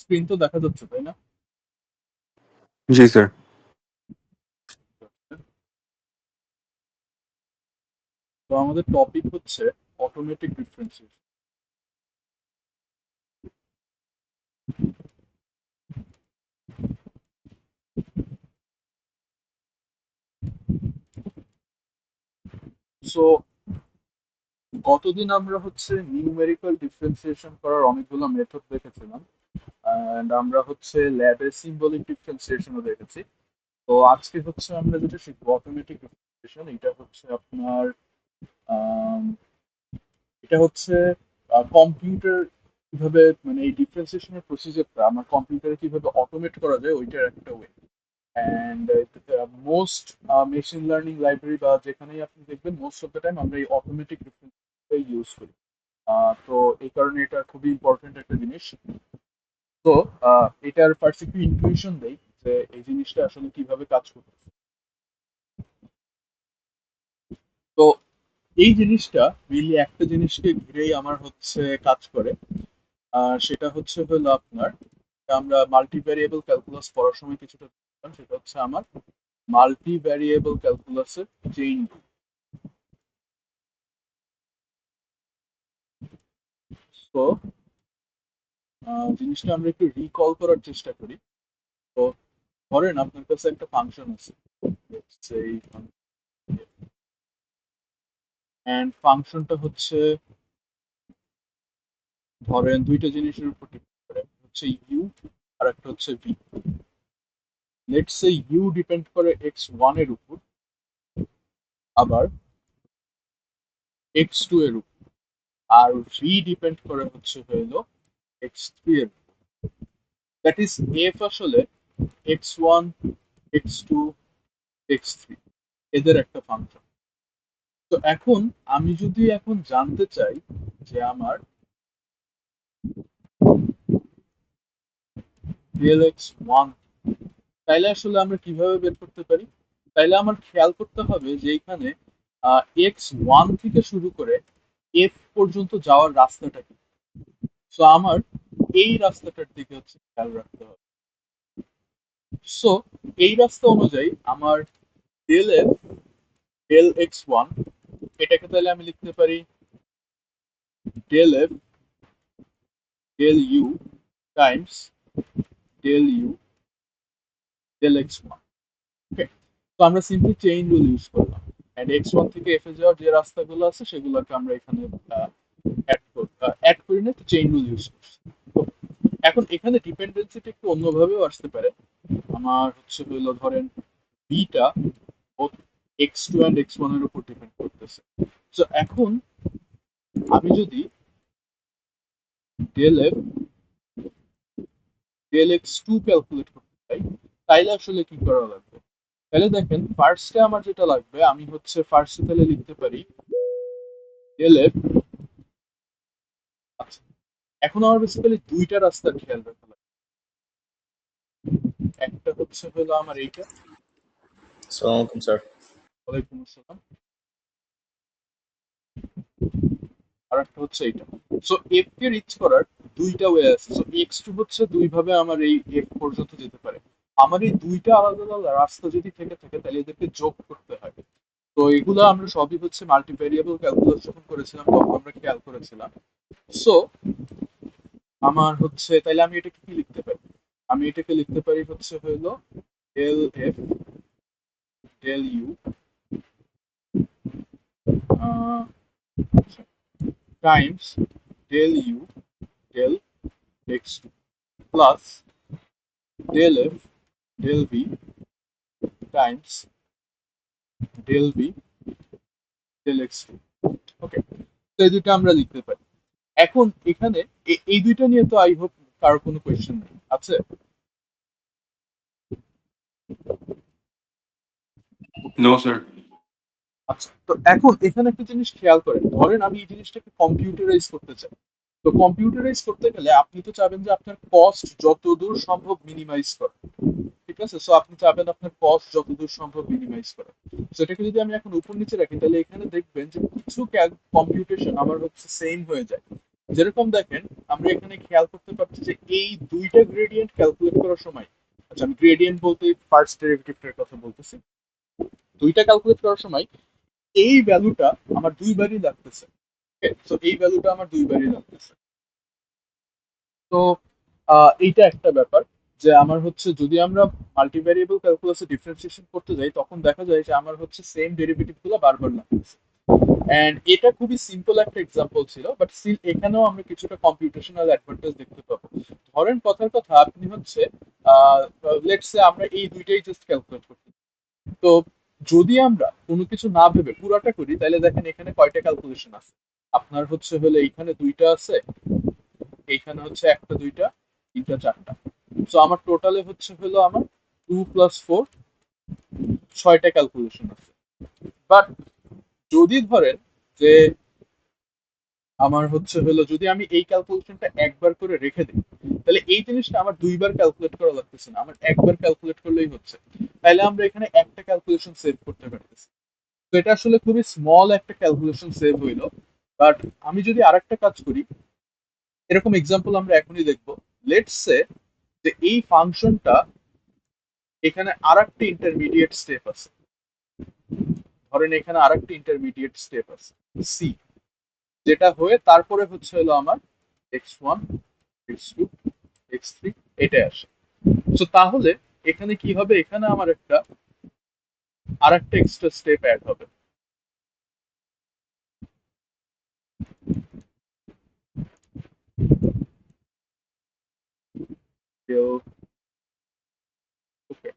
Screen তো দেখা যাচ্ছে, তাই না? জি স্যার। তো আমাদের টপিক হচ্ছে অটোমেটিক ডিফারেন্সিয়েশন। সো গতদিন আমরা হচ্ছে নিউমেরিক্যাল ডিফারেন্সিয়েশন করার অনেকগুলো মেথড দেখেছিলাম, অ্যান্ড আমরা হচ্ছে ল্যাবে সিম্বলিক ডিফারেন্সিয়েশনও দেখেছি। তো আজকে হচ্ছে আমরা যেটা শিখবো অটোমেটিক ডিফারেন্সিয়েশন। এটা হচ্ছে আপনার আম, এটা হচ্ছে কম্পিউটার কিভাবে, মানে এই ডিফারেন্সিয়েশনের প্রসিজারটা আমার কম্পিউটারে কিভাবে অটোমেট করা যায় ওইটার একটা way. And most machine learning library বা যেখানেই আপনি দেখবেন মোস্ট অফ দ্য টাইম আমরা এই অটোমেটিক ডিফারেন্সিয়েশন ইউজ করি। তো এই কারণে এটা খুবই ইম্পর্টেন্ট একটা জিনিস। তো এটার ফার্স্ট একটু ইনফরমেশন দেই যে এই জিনিসটা আসলে কিভাবে কাজ করবে। তো এই জিনিসটা মেইনলি একটা জিনিসকে ঘিরেই আমার হচ্ছে কাজ করে। আর সেটা হচ্ছে হলো আপনার, আমরা মাল্টি ভ্যারিয়েবল ক্যালকুলাস পড়ার সময় কিছুটা দেখলাম, সেটা হচ্ছে আমার মাল্টি ভ্যারিয়েবল ক্যালকুলাসের চেইন। তো জিনিসটা আমরা একটু রিকল করার চেষ্টা করি। তো ধরেন আপনার কাছে একটা ফাংশন আছে, সেই এন্ড ফাংশনটা হচ্ছে, ধরেন দুইটা জিনিসের উপর ডিপেন্ড করে, হচ্ছে ইউ আর একটা হচ্ছে v. Let's say u depend করে এক্স ওয়ান এর উপর, আবার এক্স টু এর উপর, আর ভি ডিপেন্ড করে হচ্ছে হইলো এক্স থ্রি এর উপর। দ্যাট ইজ এফ আসলে x one, x two, x three এদের একটা ফাংশন। তো এখন আমি যদি এখন জানতে চাই যে আমার রিয়েল এক্স ওয়ান, তাইলে আসলে আমরা কিভাবে বের করতে পারি? তাইলে আমার খেয়াল করতে হবে যে এখানে এক্স ওয়ান থেকে শুরু করে এফ পর্যন্ত যাওয়ার রাস্তাটা কি। সো আমার এই রাস্তাটার দিকে হচ্ছে খেয়াল রাখতে হবে। সো এই রাস্তা অনুযায়ী আমার del f del x one, এটাকে তাহলে আমি লিখতে পারি del f del u times del u del x one. Okay, তো আমরা সিম্পলি চেইন রুল ইউজ করলাম, এন্ড এক্স ওয়ান থেকে এফ এ যাওয়ার যে রাস্তাগুলো আছে সেগুলোকে আমরা এখানে অ্যাড করি না, তো চেইন রুল ইউজ করছি। তো এখন এখানে ডিপেন্ডেন্সিটা একটু অন্যভাবেও আসতে পারে। আমার হচ্ছে হইলো ধরেন beta x two and x one এর উপর ডিপেন্ড করতেছে। তো এখন আমি যদি del f del x two calculate করতে চাই, তাইলে আসলে কি করা লাগবে? তাহলে দেখেন ফার্স্টে আমার যেটা লাগবে, আমি হচ্ছে ফার্স্টে তাহলে লিখতে পারি ডেল এফ। আচ্ছা, এখন আমার বেসিক্যালি দুইটা রাস্তার খেয়াল রাখা লাগবে। একটা হচ্ছে হলো আমার এইটা। আসসালামু আলাইকুম স্যার। ওয়ালাইকুম আসসালাম। আর একটা হচ্ছে এইটা। সো এফ কে রিচ করার দুইটা ওয়ে আছে। সো এক্স টু হচ্ছে দুই ভাবে আমার এই এফ পর্যন্ত যেতে পারে। আমার এই দুইটা আলাদা আলাদা রাস্তা যদি থেকে থাকে তাহলে এদেরকে যোগ করতে হয়। তো এগুলো আমরা সবই হচ্ছে মাল্টি ভেরিয়েবল ক্যালকুলাস যখন করেছিলাম তখন আমরা খেয়াল করেছিলাম। সো আমার হচ্ছে তাইলে আমি এটাকে কি লিখতে পারি? আমি এটাকে লিখতে পারি হচ্ছে হইলো del f del u times del u del x two plus del f del v times del v del x two. Okay, তো এই দুটো আমরা লিখতে পারি। এখন এখানে এই দুইটা নিয়ে তো আই হোপ কারোর কোনো কোয়েশ্চেন নেই আছে। No sir. আচ্ছা, তো এখন এখানে একটা জিনিস খেয়াল করেন, ধরেন আমি এই জিনিসটাকে কম্পিউটারাইজ করতে চাই। তো কম্পিউটারাইজ করতে গেলে আপনি তো চাবেন যে আপনার কস্ট যতদূর সম্ভব মিনিমাইজ করা। ঠিক আছে, সো আপনি চাবেন আপনার কস্ট যতদূর সম্ভব মিনিমাইজ করা। সেটাকে যদি আমি এখন উপর নিচে রাখি তাহলে এখানে দেখবেন যে কিছু কম্পিউটেশন আমার হচ্ছে সেম হয়ে যায়। যেরকম দেখেন আমরা এখানে খেয়াল করতে পারছি যে এই দুইটা গ্রেডিয়েন্ট ক্যালকুলেট করার সময়, আচ্ছা আমি গ্রেডিয়েন্ট বলতে ফার্স্ট ডেরিভেটিভটার কথা বলতেছি, দুইটা ক্যালকুলেট করার সময় এই ভ্যালুটা আমার দুইবারই লাগতেছে। তো এই ভ্যালুটা আমার দুইবারই লাগতেছে। তো এইটা একটা ব্যাপার যে আমার হচ্ছে যদি আমরা মাল্টিভ্যারিয়েবল ক্যালকুলাসে ডিফারেন্সিয়েশন করতে যাই তখন দেখা যায় যে আমার হচ্ছে সেম ডেরিভেটিভ গুলো বারবার লাগতেছে। এন্ড এটা খুবই সিম্পল একটা এক্সাম্পল ছিল, বাট স্টিল এখানেও আমরা কিছুটা কম্পিউটেশনাল অ্যাডভান্টেজ দেখতে পাবো। ধরেন কথার কথা আপনি হচ্ছে লেটস সে আমরা এই দুইটাই জাস্ট ক্যালকুলেট করতে, তো যদি আমরা কোনো কিছু না ভেবে পুরাটা করি তাহলে দেখেন এখানে কয়টা ক্যালকুলেশন আছে। আপনার হচ্ছে হলে এইখানে দুইটা আছে, এইখানে হচ্ছে একটা দুইটা তিনটা চারটা, তো আমার টোটালে হচ্ছে হলো আমার 2 + 4 ছয়টা ক্যালকুলেশন আছে। বাট যদি ধরেন যে আমার হচ্ছে হলো যদি আমি এই ক্যালকুলেশনটা একবার করে রেখে দিই তাহলে এই জিনিসটা আমার দুইবার ক্যালকুলেট করা লাগতেছে না, আমার একবার ক্যালকুলেট করলেই হচ্ছে। তাহলে আমরা এখানে একটা ক্যালকুলেশন সেভ করতে পারতেছি। তো এটা আসলে খুবই স্মল একটা ক্যালকুলেশন সেভ হইলো। বাট আমি যদি আরেকটা কাজ করি, এরকম এক্সাম্পল আমরা এখনই দেখবো। লেটস সে যে এই ফাংশনটা এখানে আরেকটা ইন্টারমিডিয়েট স্টেপ আছে, ধরেন এখানে আরেকটা ইন্টারমিডিয়েট স্টেপ আছে সি, যেটা হয়ে তারপরে হচ্ছে হলো আমার x1 x2 x3 এটা আসে। তো তাহলে এখানে কি হবে, এখানে আমার একটা আরেকটা এক্সট্রা স্টেপ অ্যাড হবে। ওকে,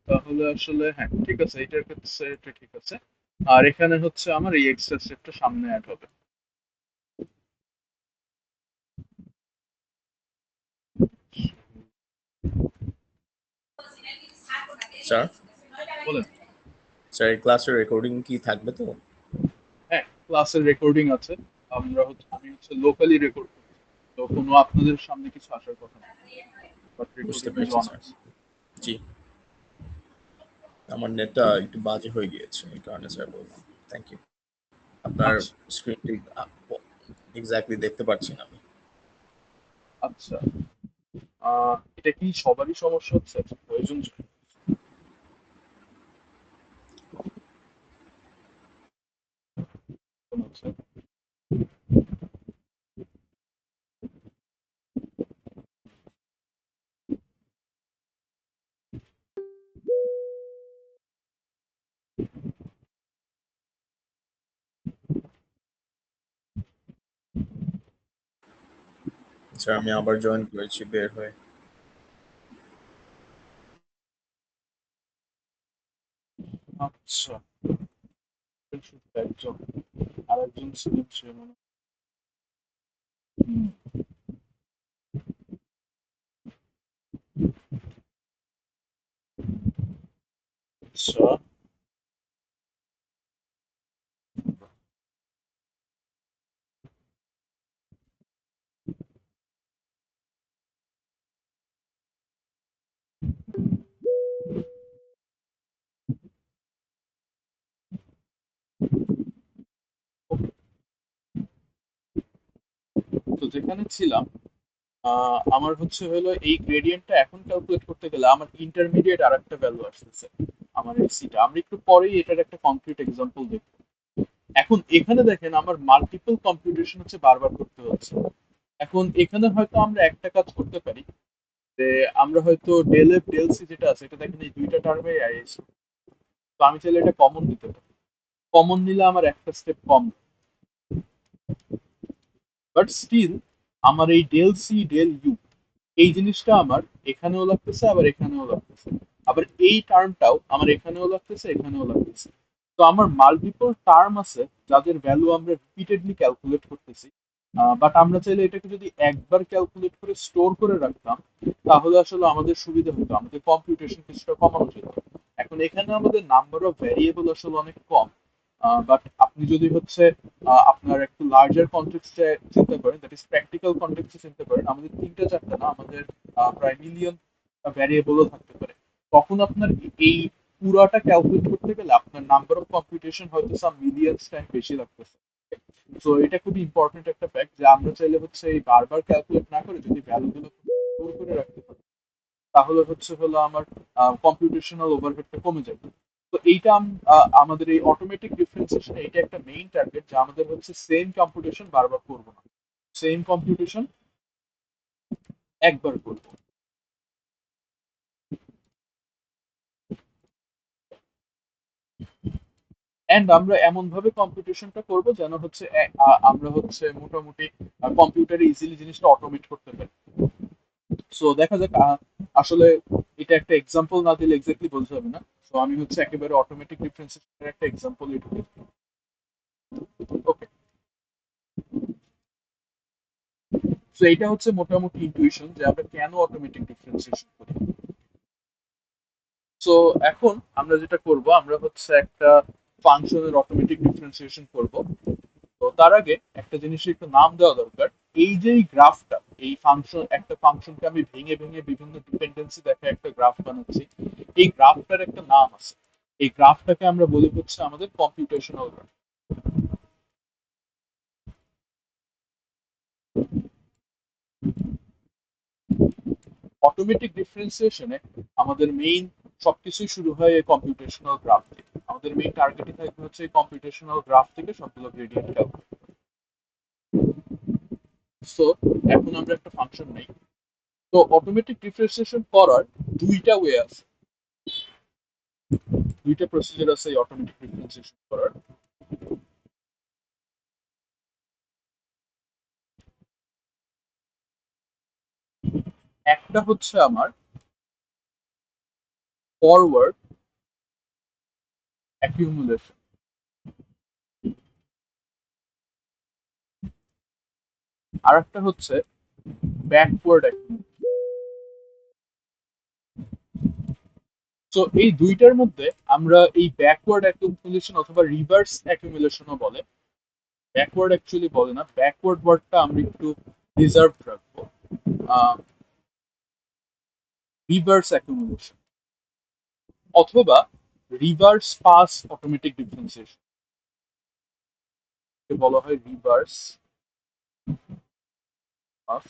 তাহলে আসলে হ্যাঁ ঠিক আছে, এটার ক্ষেত্রে এটা ঠিক আছে। আর এখানে হচ্ছে আমার এই এক্সট্রা স্টেপটা সামনে অ্যাড হবে। স্যার বলেন। স্যার এই ক্লাসের রেকর্ডিং কি থাকবে তো? হ্যাঁ, ক্লাসের রেকর্ডিং আছে। আমি হচ্ছে লোকালি রেকর্ড করি, তো কোনো আপনাদের সামনে কিছু আসার কথা না, বাট বুঝতে রেকর্ডিং পেরেছি অন স্যার। আছে। জি, আমার নেটটা একটু বাজে হয়ে গিয়েছে এই কারণে স্যার বললাম। Thank you. আপনার আচ্ছা স্ক্রিনটি এক্স্যাক্টলি দেখতে পাচ্ছি না আমি। আচ্ছা, এটা কি সবারই সমস্যা হচ্ছে প্রয়োজন? হচ্ছে স্যার আমি আবার জয়েন করেছি বের হয়ে। আচ্ছা, শুধু একজন, আরেকজন ছিলেন সে মনে হয়। হুম, আচ্ছা তো যেখানে ছিলাম, আমার হচ্ছে হলো এই গ্রেডিয়েন্টটা এখন ক্যালকুলেট করতে গেলে আমার ইন্টারমিডিয়েট আর একটা ভ্যালু আসতেছে আমার এই সিটা। আমরা একটু পরেই এটার একটা কংক্রিট এক্সাম্পল দেখব। এখন এখানে দেখেন আমার মাল্টিপল কম্পিউটেশন হচ্ছে বারবার করতে হচ্ছে। এখন এখানে হয়তো আমরা একটা কাজ করতে পারি যে আমরা হয়তো ডেল এফ ডেল সি যেটা আছে এটা দেখেন এই দুইটা টার্মে আইএসি, তো আমি চাইলে এটা কমন নিতে পারি। কমন নিলে আমার একটা স্টেপ কম, বাট স্টিল আমার এই ডেল সি ডেল ইউ এই জিনিসটা আমার এখানেও লাগতেছে আবার এখানেও লাগতেছে, আবার এই টার্মটাও আমার এখানেও লাগতেছে এখানেও লাগতেছে। তো আমার মাল্টিপল টার্ম আছে যাদের ভ্যালু আমরা রিপিটেডলি ক্যালকুলেট করতেছি। বাট আমরা চাইলে এটাকে যদি একবার ক্যালকুলেট করে স্টোর করে রাখতাম তাহলে আসলে আমাদের সুবিধা হতো, আমাদের কম্পিউটেশন কিছুটা কমানো যেত। এখন এখানে আমাদের নাম্বার অফ ভ্যারিয়েবল আসলে অনেক কম, বাট আপনি যদি হচ্ছে আপনার একটু লার্জার কনটেক্সটে চিন্তা করেন, দ্যাট ইজ প্র্যাকটিক্যাল কনটেক্সটে চিন্তা করেন, আমাদের তিনটা চারটা না, আমাদের প্রায় মিলিয়ন ভ্যারিয়েবলও থাকতে পারে। তখন আপনার এই পুরাটা ক্যালকুলেট করতে গেলে আপনার নাম্বার অফ কম্পিউটেশন হয়তো সাম মিলিয়ন্স টাইম বেশি লাগতেছে। সো এটা খুবই ইম্পর্টেন্ট একটা ফ্যাক্ট যে আমরা চাইলে হচ্ছে এই বারবার ক্যালকুলেট না করে যদি ভ্যালুগুলো স্টোর করে রাখতে পারি তাহলে হলো আমার কম্পিউটেশনাল ওভারহেডটা কমে যাবে। তো এইটা আমাদের এই অটোমেটিক ডিফারেন্সিয়েশন এইটা একটা মেইন টার্গেট যে আমাদের হচ্ছে সেম কম্পিউটেশন বারবার করব না, সেম কম্পিউটেশন একবার করব। এন্ড আমরা এমন ভাবে কম্পিউটেশনটা করব যেন হচ্ছে আমরা হচ্ছে মোটামুটি কম্পিউটারে ইজিলি জিনিসটা অটোমেট করতে পারি। সো দেখা যাক আসলে এটা একটা এক্সাম্পল না দিলে এক্স্যাক্টলি বোঝা যাবে না। সো আমি হচ্ছে একেবারে অটোমেটিক ডিফারেন্সিয়েশনের একটা এক্সাম্পল ঢুকে। ওকে, সো এটা হচ্ছে মোটামুটি ইনটুইশন যে আমরা কেন অটোমেটিক ডিফারেন্সিয়েশন করি। সো এখন আমরা যেটা করব আমরা হচ্ছে একটা ফাংশনের অটোমেটিক ডিফারেন্সিয়েশন করব। তো তার আগে একটা জিনিসের একটু নাম দেওয়া দরকার। এই যে গ্রাফটা, এই ফাংশন, একটা ফাংশনকে আমি ভেঙে ভেঙে বিভিন্ন ডিপেন্ডেন্সি দেখে একটা গ্রাফ বানাচ্ছি, এই গ্রাফটার একটা নাম আছে। এই গ্রাফটাকে আমরা বলি হচ্ছে আমাদের কম্পিউটেশনাল গ্রাফ। অটোমেটিক ডিফারেন্সিয়েশনে আমাদের মেইন সবকিছুই শুরু হয় এই কম্পিউটেশনাল গ্রাফ থেকে। আমাদের মেইন টার্গেটই থাকবে হচ্ছে এই কম্পিউটেশনাল গ্রাফ থেকে সবগুলো গ্রেডিয়েন্ট ক্যালকুলেট। সো এখন আমরা একটা ফাংশন নেই। তো অটোমেটিক ডিফারেন্সিয়েশন করার দুইটা ওয়ে আছে, দুইটা প্রসিজার আছে এই অটোমেটিক ডিফারেন্সিয়েশন করার। একটা হচ্ছে আমার ফরওয়ার্ড অ্যাকিউমুলেশন, আর একটা হচ্ছে ব্যাকওয়ার্ড অ্যাকিউমুলেশন। তো এই দুইটার মধ্যে আমরা এই ব্যাকওয়ার্ড অ্যাকিউমুলেশন অথবা রিভার্স অ্যাকিউমুলেশনও বলে, ব্যাকওয়ার্ড অ্যাকচুয়ালি বলে না, ব্যাকওয়ার্ড ওয়ার্ডটা আমরা একটু রিজার্ভ রাখবো, রিভার্স অ্যাকিউমুলেশন অথবা রিভার্স পাস অটোমেটিক ডিফারেন্সিয়েশন বলা হয়, রিভার্স পাস।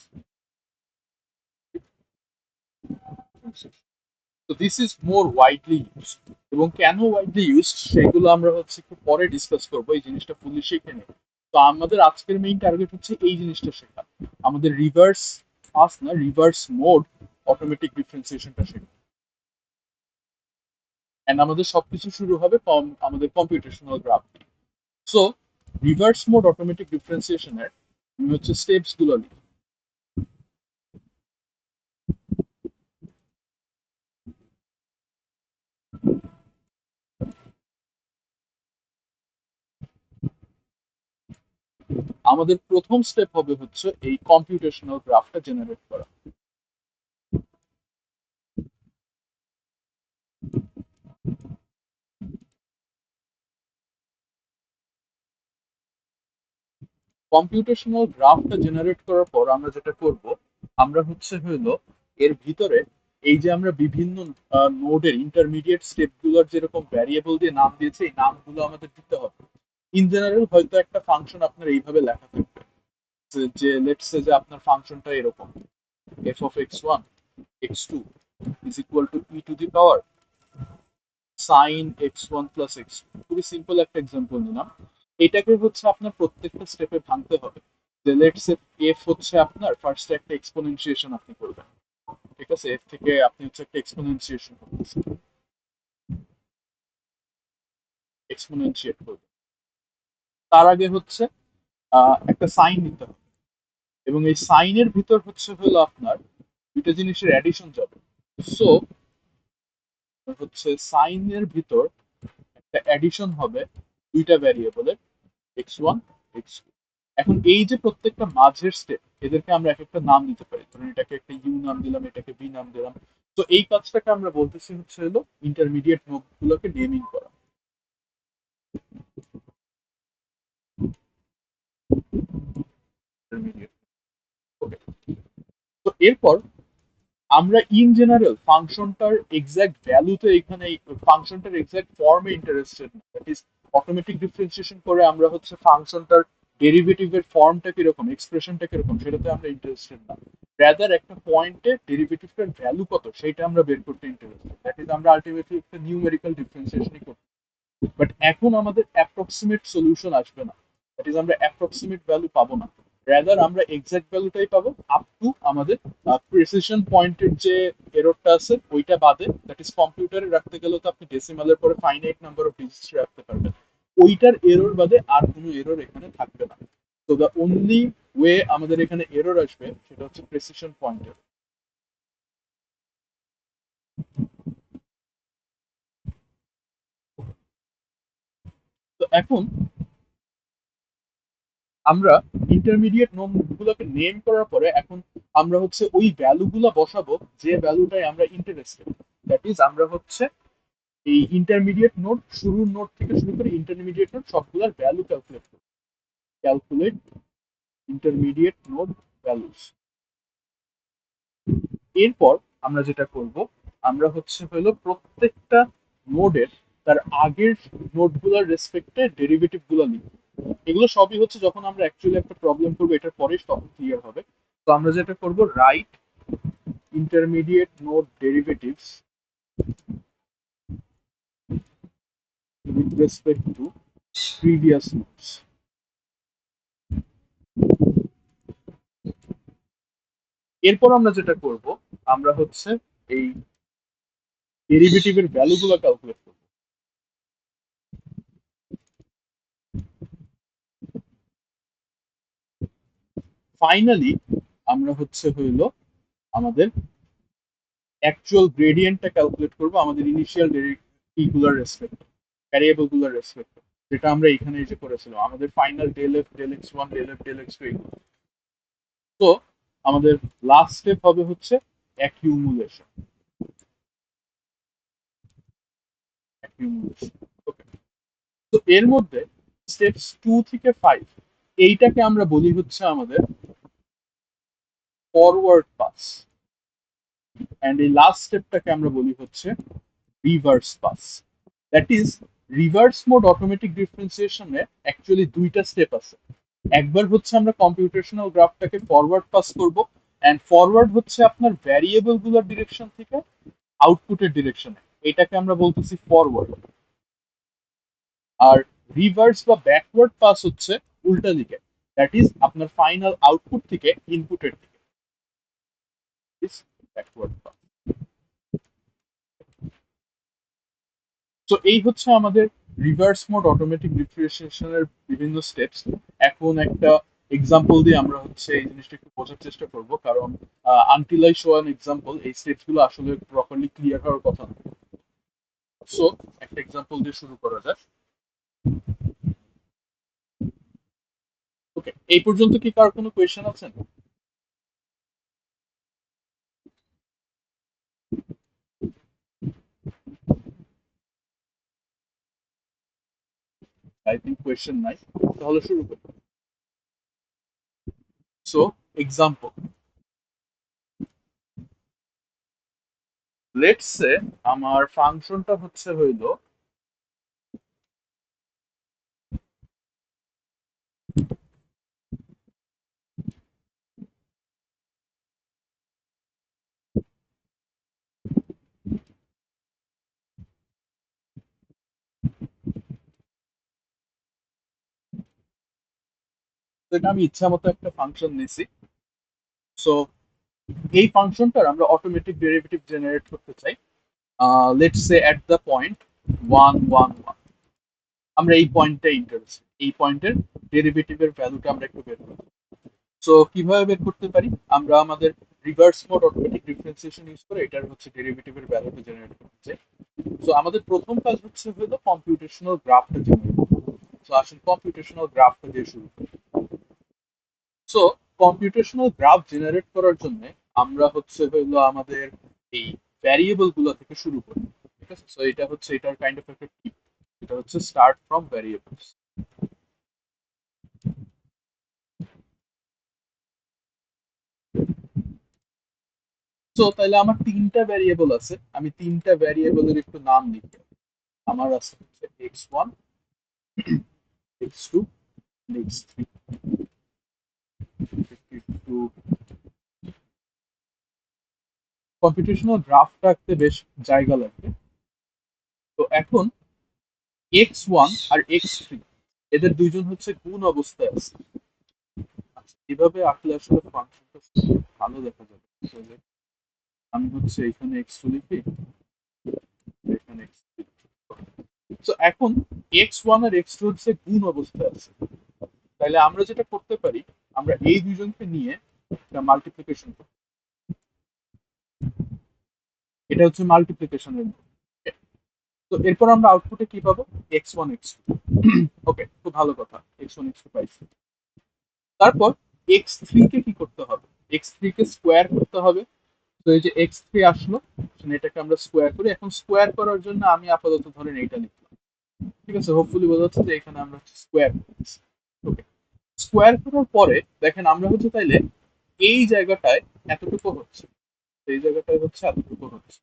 তো this is more widely use, এবং কেন ওয়াইডলি ইউজ সেগুলো আমরা হচ্ছে একটু পরে ডিসকাস করবো, এই জিনিসটা ফুললি শিখে নেব। তো আমাদের আজকের মেইন টার্গেট হচ্ছে এই জিনিসটা শেখা, আমাদের রিভার্স পাস না, রিভার্স মোড অটোমেটিক ডিফারেন্সিয়েশনটা শেখা। এন্ড আমাদের সবকিছু শুরু হবে আমাদের computational graph. So reverse mode automatic ডিফারেন্সিয়েশনের আমি হচ্ছে স্টেপস গুলো লিখি। আমাদের প্রথম স্টেপ হবে হচ্ছে এই কম্পিউটেশনাল গ্রাফটা জেনারেট করা। কম্পিউটেশনাল গ্রাফটা জেনারেট করার পর আমরা যেটা করব, আমরা হচ্ছে হলো এর ভিতরে এই যে আমরা বিভিন্ন নোডের ইন্টারমিডিয়েট স্টেপগুলোর যেরকম ভ্যারিয়েবল দিয়ে নাম দিয়েছে এই নামগুলো আমাদের দিতে হবে। ইন জেনারেল হয়তো একটা ফাংশন আপনার এইভাবে লেখা থাকবে যে লেটস সে যে আপনার ফাংশনটা এরকম f of x1 x2 is equal to e to the power sin x1 plus x2। খুবই সিম্পল একটা এক্সাম্পল নিলাম। এটাকে হচ্ছে আপনার প্রত্যেকটা স্টেপে ভাঙতে হবে। যে লেটস সে f হচ্ছে আপনার ফার্স্টে একটা এক্সপোনেনশিয়েশন আপনি করবেন, ঠিক আছে, f থেকে আপনি হচ্ছে একটা এক্সপোনেনশিয়েশন করতেছেন, এক্সপোনেনশিয়েট করবেন। তার আগে হচ্ছে একটা সাইন নিতে হবে, এবং এই সাইনের ভিতর হচ্ছে হলো আপনার দুইটা জিনিসের অ্যাডিশন যাবে। সো হচ্ছে সাইনের ভিতর একটা অ্যাডিশন হবে দুইটা ভ্যারিয়েবলের x1 x2। এখন এই যে প্রত্যেকটা মাঝের স্টেপ এদেরকে আমরা এক একটা নাম দিতে পারি, ধরুন এটাকে একটা ইউ নাম দিলাম, এটাকে বি নাম দিলাম। তো এই কাজটাকে আমরা বলতেছি হচ্ছে হলো ইন্টারমিডিয়েট নোড গুলোকে নেমিং করা। ইন্টারমিডিয়েট, ওকে। তো এরপর আমরা ইন জেনারেল ফাংশনটার এক্সাক্ট ভ্যালুতে এখানে ফাংশনটার এক্সাক্ট ফর্মে interested, that is automatic differentiation করে আমরা হচ্ছে ফাংশনটার ডেরিভেটিভের ফর্মটা কিরকম, এক্সপ্রেশনটা কিরকম, সেটাতে আমরা ইন্টারেস্টেড না। রাদার একটা পয়েন্টে ডেরিভেটিভটার ভ্যালু কত সেটা আমরা বের করতে ইন্টারেস্টেড। দ্যাট ইজ আমরা আলটিমেটলি একটা নিউমেরিক্যাল ডিফারেন্সিয়েশনই করতে। বাট এখন আমাদের অ্যাপ্রক্সিমেট সলিউশন আসবে না, দ্যাট ইজ আমরা অ্যাপ্রক্সিমেট ভ্যালু পাবো না, রাদার আমরা এক্সাক্ট ভ্যালুটাই পাবো আপ টু আমাদের প্রিসিশন পয়েন্টের যে এররটা আছে ওইটা বাদে। দ্যাট ইজ কম্পিউটারে রাখতে গেলে তো আপনি ডেসিমালের পরে ফাইনাইট নাম্বার অফ ডিজিটস রাখতে পারবেন, ওইটার এরর বাদে আর কোনো এরর এখানে থাকবে না। তো দ্য অনলি ওয়ে আমাদের এখানে এরর আসবে সেটা হচ্ছে প্রিসিশন পয়েন্টের। তো এখন আমরা ইন্টারমিডিয়েট নোড গুলোকে নেম করার পরে এখন আমরা হচ্ছে ওই ভ্যালুগুলো বসাবো যে ভ্যালুটাই আমরা ইন্টারেস্টেড। দ্যাট ইজ আমরা হচ্ছে এই ইন্টারমিডিয়েট নোড, শুরুর নোড থেকে শুরু করে ইন্টারমিডিয়েট নোড সবগুলোর ভ্যালু ক্যালকুলেট করব। Calculate intermediate node values. এরপর আমরা যেটা করব, আমরা হচ্ছে হলো প্রত্যেকটা নোডের তার আগের নোডগুলোর রেসপেক্টে ডেরিভেটিভ গুলো লিখব। এগুলো সবই হচ্ছে যখন আমরা অ্যাকচুয়ালি একটা প্রবলেম করবো এটার পরে সব ক্লিয়ার হবে। তো আমরা যেটা করব, right intermediate node derivatives with respect to previous nodes. এরপর আমরা যেটা করব, আমরা হচ্ছে এই ডেরিভেটিভের ভ্যালুগুলো ক্যালকুলেট করব। ফাইনালি আমরা হচ্ছে হইলো আমাদের অ্যাকচুয়াল গ্রেডিয়েন্টটা ক্যালকুলেট করব আমাদের ইনিশিয়াল ইগুলার রেসপেক্ট, ভ্যারিয়েবল গুলোর রেসপেক্ট, যেটা আমরা এখানে এই যে করেছিলাম আমাদের final del f del x one del f del x two. তো আমাদের লাস্ট স্টেপ হবে হচ্ছে অ্যাকিউমুলেশন। ওকে, তো এর মধ্যে স্টেপস 2 থেকে 5 এইটাকে আমরা বলি হচ্ছে আমাদের ফরওয়ার্ড পাস, এন্ড এই লাস্ট স্টেপটাকে আমরা বলি হচ্ছে reverse pass. That is reverse mode automatic ডিফারেন্সিয়েশনে অ্যাকচুয়ালি দুইটা স্টেপ আছে। একবার হচ্ছে আমরা কম্পিউটেশনাল গ্রাফটাকে ফরওয়ার্ড পাস করব, এন্ড ফরওয়ার্ড হচ্ছে আপনার ভ্যারিয়েবল গুলোর ডিরেকশন থেকে আউটপুটের ডিরেকশনে, এটাকে আমরা বলতেছি ফরওয়ার্ড। আর রিভার্স বা ব্যাকওয়ার্ড পাস হচ্ছে উল্টা দিকে, দ্যাট ইজ আপনার ফাইনাল আউটপুট থেকে ইনপুটের দিকে, ব্যাকওয়ার্ড পাস। তো এই হচ্ছে আমাদের রিভার্স মোড অটোমেটিক ডিফারেন্সিয়েশনের বিভিন্ন স্টেপস। এখন একটা এক্সাম্পল দিয়ে আমরা হচ্ছে এই জিনিসটা একটু বোঝার চেষ্টা করব, কারণ until I show an example এই স্টেপস গুলো আসলে প্রপারলি ক্লিয়ার হওয়ার কথা না। সো একটা এক্সাম্পল দিয়ে শুরু করা যাক। ওকে, এই পর্যন্ত কি কার কোনো কোয়েশ্চেন আছে? আই থিঙ্ক কোয়েশ্চেন নাই, তাহলে শুরু করি। সো এক্সাম্পল, লেটস সে আমার ফাংশনটা হচ্ছে হইলো এটা আমি ইচ্ছা মতো একটা ফাংশন নিছি। সো এই ফাংশনটার আমরা অটোমেটিক ডেরিভেটিভ জেনারেট করতে চাই। Let's say at the point 1 1 1, আমরা এই পয়েন্টটা ইন্টারেস্ট, এই পয়েন্টের ডেরিভেটিভের ভ্যালুটা আমরা একটু বের করব। সো কিভাবে বের করতে পারি, আমরা আমাদের reverse mode automatic differentiation use করে এটার হচ্ছে ডেরিভেটিভের ভ্যালুটা জেনারেট করতে চাই। সো আমাদের প্রথম কাজ হচ্ছে হলো কম্পিউটেশনাল গ্রাফটা জেনারেট করা। সো আসলে কম্পিউটেশনাল গ্রাফটা দিয়ে শুরু করি। সো কম্পিউটেশনাল গ্রাফ জেনারেট করার জন্য আমরা হচ্ছে হইলো আমাদের এই ভ্যারিয়েবল গুলো থেকে শুরু করি। ঠিক আছে, সো এটা হচ্ছে এটার কাইন্ড অফ একটা টিপ, এটা হচ্ছে স্টার্ট ফ্রম ভ্যারিয়েবলস। সো তাহলে আমার তিনটা ভ্যারিয়েবল আছে, আমি তিনটা ভ্যারিয়েবলের একটু নাম লিখি। আমার আছে হচ্ছে x1 x2 x3। একটু কম্পিটিশনাল গ্রাফ রাখতে বেশ জায়গা লাগবে। তো এখন x1 আর x3 এদের দুইজন হচ্ছে গুণ অবস্থায় আছে। আচ্ছা, এভাবে আঁকলে আসলে ফাংশনটা ভালো দেখা যাবে। তাহলে আমি হচ্ছে এখানে x2 লিখি, এখানে x3 লিখি। তো এখন x1 আর x2 হচ্ছে গুণ অবস্থায় আছে। তাহলে আমরা যেটা করতে পারি, আমরা এই দুইজনকে নিয়ে একটা মাল্টিপ্লিকেশন করব। এটা হচ্ছে মাল্টিপ্লিকেশনের। তো এরপর আমরা আউটপুটে কি পাবো? x1 x2। ওকে, খুব ভালো কথা, x1 x2 পাইছি। তারপর x3 কে কি করতে হবে? x3 কে স্কোয়ার করতে হবে। তো এই যে x3 আসলো, এটাকে আমরা স্কোয়ার করি। এখন স্কোয়ার করার জন্য আমি আপাতত ধরেন এইটা লিখলাম। ঠিক আছে, হোপফুলি বোঝা যাচ্ছে যে এখানে আমরা স্কোয়ার করছি। ওকে, স্কোয়ার করার পরে দেখেন আমরা হচ্ছে তাইলে এই জায়গাটায় এতটুকু হচ্ছে, এই জায়গাটায় হচ্ছে এতটুকু হচ্ছে,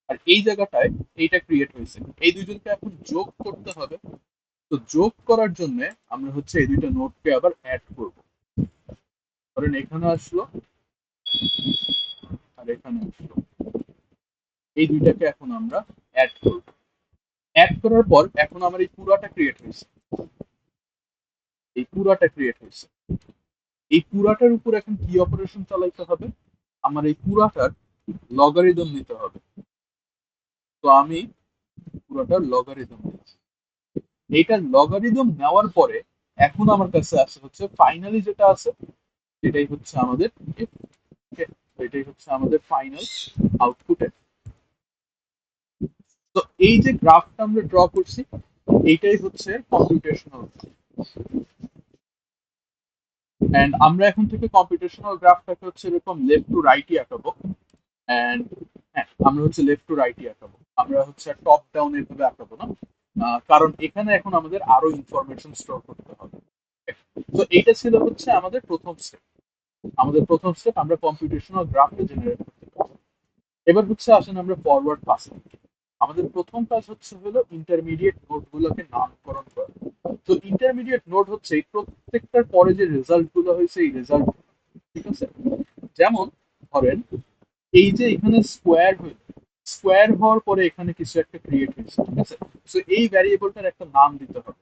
আর এই জায়গাটায় এইটা ক্রিয়েট হয়েছে। এই দুইজনকে এখন যোগ করতে হবে। তো যোগ করার জন্য আমরা হচ্ছে এই দুইটা নোটকে আবার অ্যাড করব। ধরেন এখানে আসলো আর এখানে আসলো, এই দুইটাকে এখন আমরা অ্যাড করব। অ্যাড করার পর এখন আমার এই পুরাটা ক্রিয়েট হয়েছে, এই পুরাটা ক্রিয়েট হয়েছে। এই পুরাটার উপর এখন কি অপারেশন চালাইতে হবে? আমার এই পুরাটার লগারিদম নিতে হবে। তো আমি পুরাটার লগারিদম নিচ্ছি। এইটার লগারিদম নেওয়ার পরে এখন আমার কাছে আছে হচ্ছে ফাইনালি যেটা আছে, এটাই হচ্ছে আমাদের f। Okay? এটাই হচ্ছে আমাদের ফাইনাল আউটপুটে। তো এই যে গ্রাফটা আমরা ড্র করছি, এইটাই হচ্ছে কম্পিউটেশনাল। এন্ড আমরা এখন থেকে কম্পিউটেশনাল গ্রাফটাকে হচ্ছে এরকম লেফট টু রাইটই আঁকাবো। এন্ড হ্যাঁ, আমরা হচ্ছে লেফট টু রাইটই আঁকাবো, আমরা হচ্ছে টপ ডাউন এভাবে আঁকাবো না। কারণ এখানে এখন আমাদের আরো ইনফরমেশন স্টোর করতে হবে। তো এইটা ছিল হচ্ছে আমাদের প্রথম স্টেপ। আমরা কম্পিউটেশনাল গ্রাফকে জেনারেট করতে পারবো। এবার হচ্ছে আসেন আমরা ফরওয়ার্ড পাসিং। আমাদের প্রথম কাজ হচ্ছে হলো ইন্টারমিডিয়েট নোড গুলোকে নামকরণ করা। তো ইন্টারমিডিয়েট নোড হচ্ছে এই প্রত্যেকটার পরে যে রেজাল্ট গুলো হয়েছে এই রেজাল্ট। ঠিক আছে, যেমন ধরেন এই যে এখানে স্কোয়ার হইল, স্কোয়ার হওয়ার পরে এখানে কিছু একটা ক্রিয়েট হয়েছে। ঠিক আছে, তো এই ভ্যারিয়েবলটার একটা নাম দিতে হবে।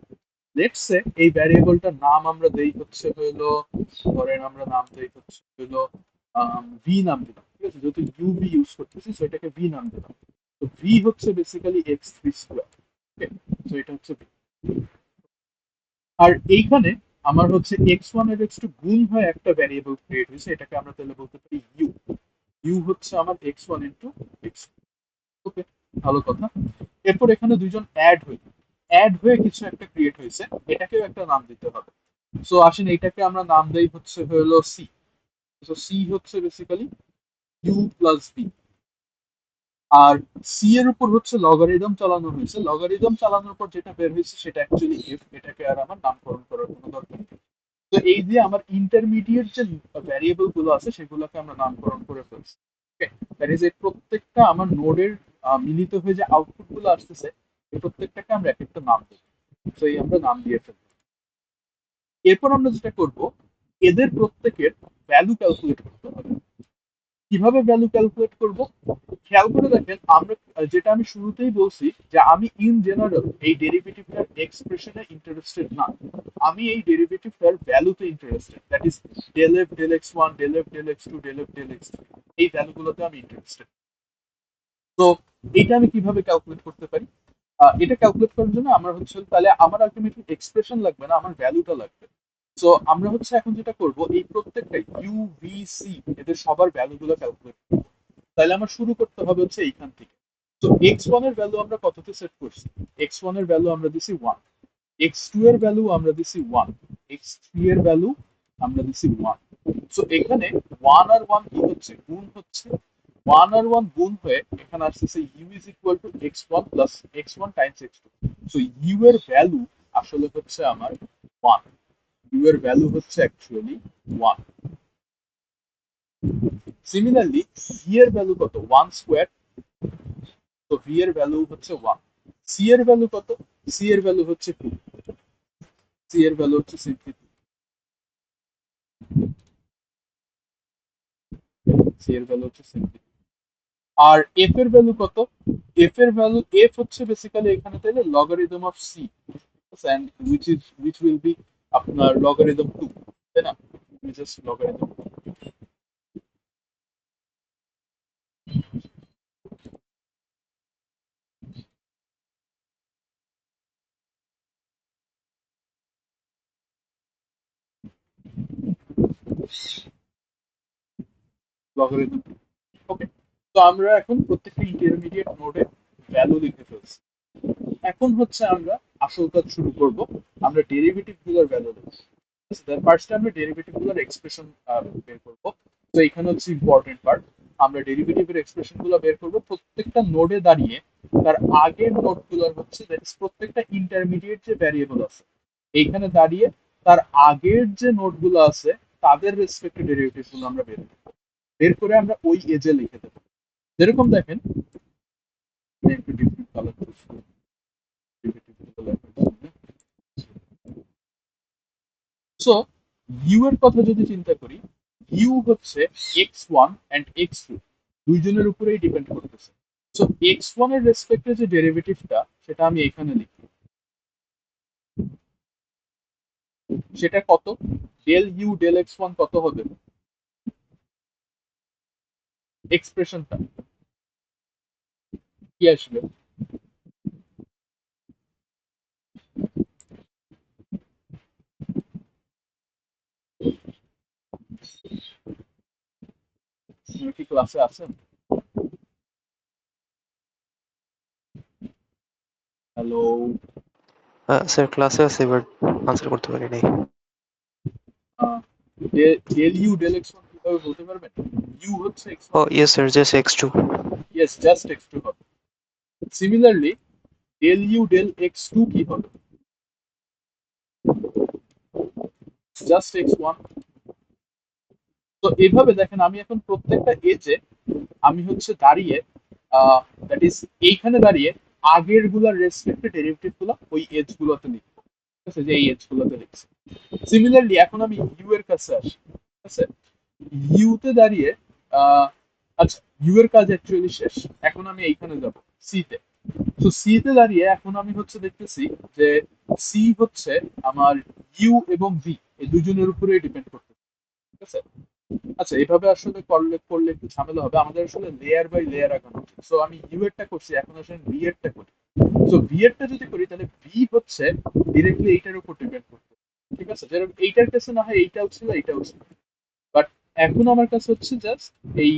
লেটস সে এই ভ্যারিয়েবলটার নাম আমরা দেই হচ্ছে হইলো, ধরেন আমরা নাম দেই হচ্ছে হইলো ভি নাম দিলাম। ঠিক আছে, যেহেতু ইউভি ইউজ করতেছি সেটাকে ভি নাম দিলাম। তো ভি হচ্ছে বেসিক্যালি x3 স্কোয়ার। ওকে, তো এটা হচ্ছে v। আর এইখানে আমার হচ্ছে x1 এর x2 গুণ হয় একটা ভ্যারিয়েবল ক্রিয়েট হয়েছে, এটাকে আমরা তাহলে বলতে পারি ইউ। ইউ হচ্ছে আমার x1 ইন্টু x2। ওকে, ভালো কথা। এরপর এখানে দুইজন অ্যাড হয়ে কিছু একটা ক্রিয়েট হয়েছে, এটাকেও একটা নাম দিতে হবে। সো আসেন এইটাকে আমরা নাম দেই হচ্ছে হলো সি। সো সি হচ্ছে বেসিক্যালি ইউ প্লাস বি। আর সি এর উপর হচ্ছে লগারিদম চালানো হয়েছে, লগারিদম চালানোর পর যেটা বের হয়েছে সেটা অ্যাকচুয়ালি এফ। এটাকে আর আমার নামকরণ করার কোনো দরকার নেই। তো এই যে আমার ইন্টারমিডিয়েট যে ভ্যারিয়েবল গুলো আছে সেগুলোকে আমরা নামকরণ করে ফেলছি। দ্যাট ইজ এই প্রত্যেকটা আমার নোডের মিলিত হয়ে যে আউটপুট গুলো আসতেছে এই প্রত্যেকটাকে আমরা এক একটা নাম দেবো। তো এই আমরা নাম দিয়ে ফেলবো। এরপর আমরা যেটা করব, এদের প্রত্যেকের ভ্যালু ক্যালকুলেট করতে হবে। কিভাবে ভ্যালু ক্যালকুলেট করব? খেয়াল করে দেখেন, আমরা যেটা আমি শুরুতেই বলছি যে আমি ইন জেনারেল এই ডেরিভেটিভটার এক্সপ্রেশনে ইন্টারেস্টেড না, আমি এই ডেরিভেটিভটার ভ্যালুতে interested. That is del f del x one, del f del x two, del f del x three, এই ভ্যালুগুলোতে আমি ইন্টারেস্টেড। তো এটা আমি কিভাবে ক্যালকুলেট করতে পারি? এটা ক্যালকুলেট করার জন্য আমার হচ্ছে তাহলে আমার আলটিমেটলি এক্সপ্রেশন লাগবে না, আমার ভ্যালুটা লাগবে। সো আমরা হচ্ছে এখন যেটা করব, এই প্রত্যেকটা ইউ ভি সি এদের সবার ভ্যালুগুলো ক্যালকুলেট করব। তাহলে আমার শুরু করতে হবে হচ্ছে এইখান থেকে। তো এক্স ওয়ান এর ভ্যালু আমরা কততে সেট করছি? এক্স ওয়ান এর ভ্যালু আমরা দিছি ওয়ান, এক্স টু এর ভ্যালু আমরা দিছি ওয়ান, এক্স থ্রি এর ভ্যালু আমরা দিছি ওয়ান। সো এখানে ওয়ান আর ওয়ান কি হচ্ছে? গুণ হচ্ছে। ওয়ান আর ওয়ান গুণ হয়ে এখানে আসতেছে u is equal to x one plus x one times x two. So u এর ভ্যালু আসলে হচ্ছে আমার ওয়ান। ইউ এর ভ্যালু হচ্ছে অ্যাকচুয়ালি ওয়ান। সিমিলারলি ভি এর ভ্যালু কত? One square. তো ভি এর ভ্যালু হচ্ছে ওয়ান। সি এর ভ্যালু কত? সি এর ভ্যালু হচ্ছে টু। সি এর ভ্যালু হচ্ছে সিম্পলি সি এর ভ্যালু হচ্ছে সিম্পলি। আর এফ এর ভ্যালু কত? এফ এর ভ্যালু, এফ হচ্ছে বেসিক্যালি এখানে তাহলে logarithm of c, and which will be আপনার লগারিদম 2, তাই না? Just logarithm logarithm. ওকে, তো আমরা এখন প্রত্যেকটা ইন্টারমিডিয়েট নোডে ভ্যালু লিখে ফেলছি। এখন হচ্ছে আমরা আসল কাজ শুরু করব, আমরা ডেরিভেটিভ গুলোর ভ্যালু লিখব। ফার্স্টে আমরা ডেরিভেটিভ গুলোর এক্সপ্রেশন বের করব। তো এখানে হচ্ছে ইম্পর্টেন্ট পার্ট, আমরা ডেরিভেটিভের এক্সপ্রেশন গুলো বের করব প্রত্যেকটা নোডে দাঁড়িয়ে। তার আগের নোড গুলোর হচ্ছে প্রত্যেকটা ইন্টারমিডিয়েট যে ভ্যারিয়েবল আছে এইখানে দাঁড়িয়ে তার আগের যে নোড গুলো আছে তাদের রেসপেক্টিভ ডেরিভেটিভ গুলো আমরা বের করে আমরা ওই এজে লিখে দেবো। যেরকম দেখেন, একটু ডিফারেন্ট কালার সো ইউ এর কথা যদি চিন্তা করি, ইউ হচ্ছে x1 এন্ড x2 দুইজনের উপরেই ডিপেন্ড করতেছে। সো x1 এর রেসপেক্টে যে ডেরিভেটিভটা সেটা আমি এখানে লিখি, সেটা কত? ডেল ইউ ডেল x1 কত হবে এক্সপ্রেশনটা কি আসবে? তুমি কি ক্লাসে আছেন? হ্যালো? স্যার ক্লাসে আছে বাট আনসার করতে পারি নাই। ডেল ইউ ডেল x1 কিভাবে বলতে পারবেন? ইউ হচ্ছে ও x1, yes sir, just x2। Yes just x2 হবে। Similarly del u del x2 কি হবে? Just x1। তো এইভাবে দেখেন আমি এখন প্রত্যেকটা এজে আমি হচ্ছে দাঁড়িয়ে দ্যাট ইজ এইখানে দাঁড়িয়ে আগের গুলার রেসপেক্টে ডেরিভেটিভ গুলো ওই এজ গুলোতে লিখবো, ঠিক আছে, যে এই এজ গুলোতে লিখছি। সিমিলারলি এখন আমি ইউ এর কাছে আসি, ঠিক আছে, ইউ তে দাঁড়িয়ে আচ্ছা ইউ এর কাজ অ্যাকচুয়ালি শেষ, এখন আমি এইখানে যাব সি তে। তো সি তে দাঁড়িয়ে এখন আমি হচ্ছে দেখতেছি যে সি হচ্ছে আমার ইউ এবং ভি এই দুজনের উপরে ডিপেন্ড করতে, ঠিক আছে। আচ্ছা এইভাবে আসলে করলে একটু ঝামেলা হবে, আমাদের আসলে লেয়ার বাই লেয়ার আগানো উচিত। সো আমি ইউ এরটা করছি, এখন আসলে ভি এরটা করি। সো ভি এরটা যদি করি তাহলে ভি হচ্ছে ডিরেক্টলি এইটার উপর ডিপেন্ড করতে, ঠিক আছে, যেরকম এইটার কাছে না হয় এইটাও ছিল এইটাও ছিল, বাট এখন আমার কাছে হচ্ছে জাস্ট এই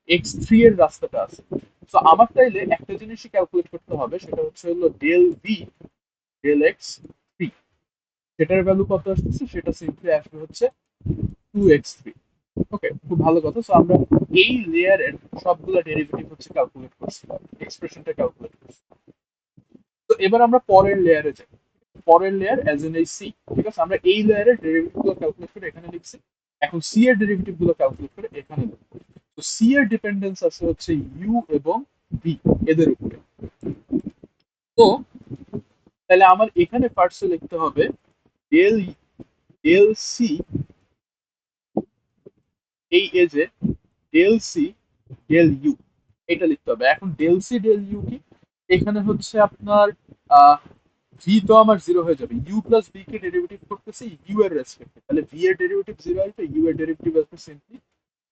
x3 এর রাস্তাটা আছে। তো আমার তাইলে একটা জিনিসই ক্যালকুলেট করতে হবে, সেটা হচ্ছে হলো ডেল ভি ডেল x3, সেটার ভ্যালু কত আসতেছে, সেটা সিম্পলি আসবে হচ্ছে 2x3। ওকে, খুব ভালো কথা। সো আমরা এই লেয়ারের সবগুলো ডেরিভেটিভ হচ্ছে ক্যালকুলেট করছি, এক্সপ্রেশনটা ক্যালকুলেট করছি। তো এবার আমরা পরের লেয়ারে যাই, পরের লেয়ার অ্যাজ এন এই সি, ঠিক আছে, আমরা এই লেয়ারের ডেরিভেটিভ গুলো ক্যালকুলেট করে এখানে লিখছি, এখন সি এর ডেরিভেটিভ গুলো ক্যালকুলেট করে এখানে লিখবো। তো সি এর ডিপেন্ডেন্স আছে হচ্ছে ইউ এবং বি এদের উপরে। তো তাহলে আমার এখানে ফার্স্টে লিখতে হবে ডেল ডেল সি এই এজে ডেল সি ডেল ইউ, এটা লিখতে হবে। এখন ডেল সি ডেল ইউ কি? এখানে হচ্ছে আপনার ভি তো আমার জিরো হয়ে যাবে, ইউ প্লাস ভি কে ডেরিভেটিভ করতেছি ইউ এর রেসপেক্টে, তাহলে ভি এর ডেরিভেটিভ জিরো আসবে, ইউ এর ডেরিভেটিভ আসবে সিম্পলি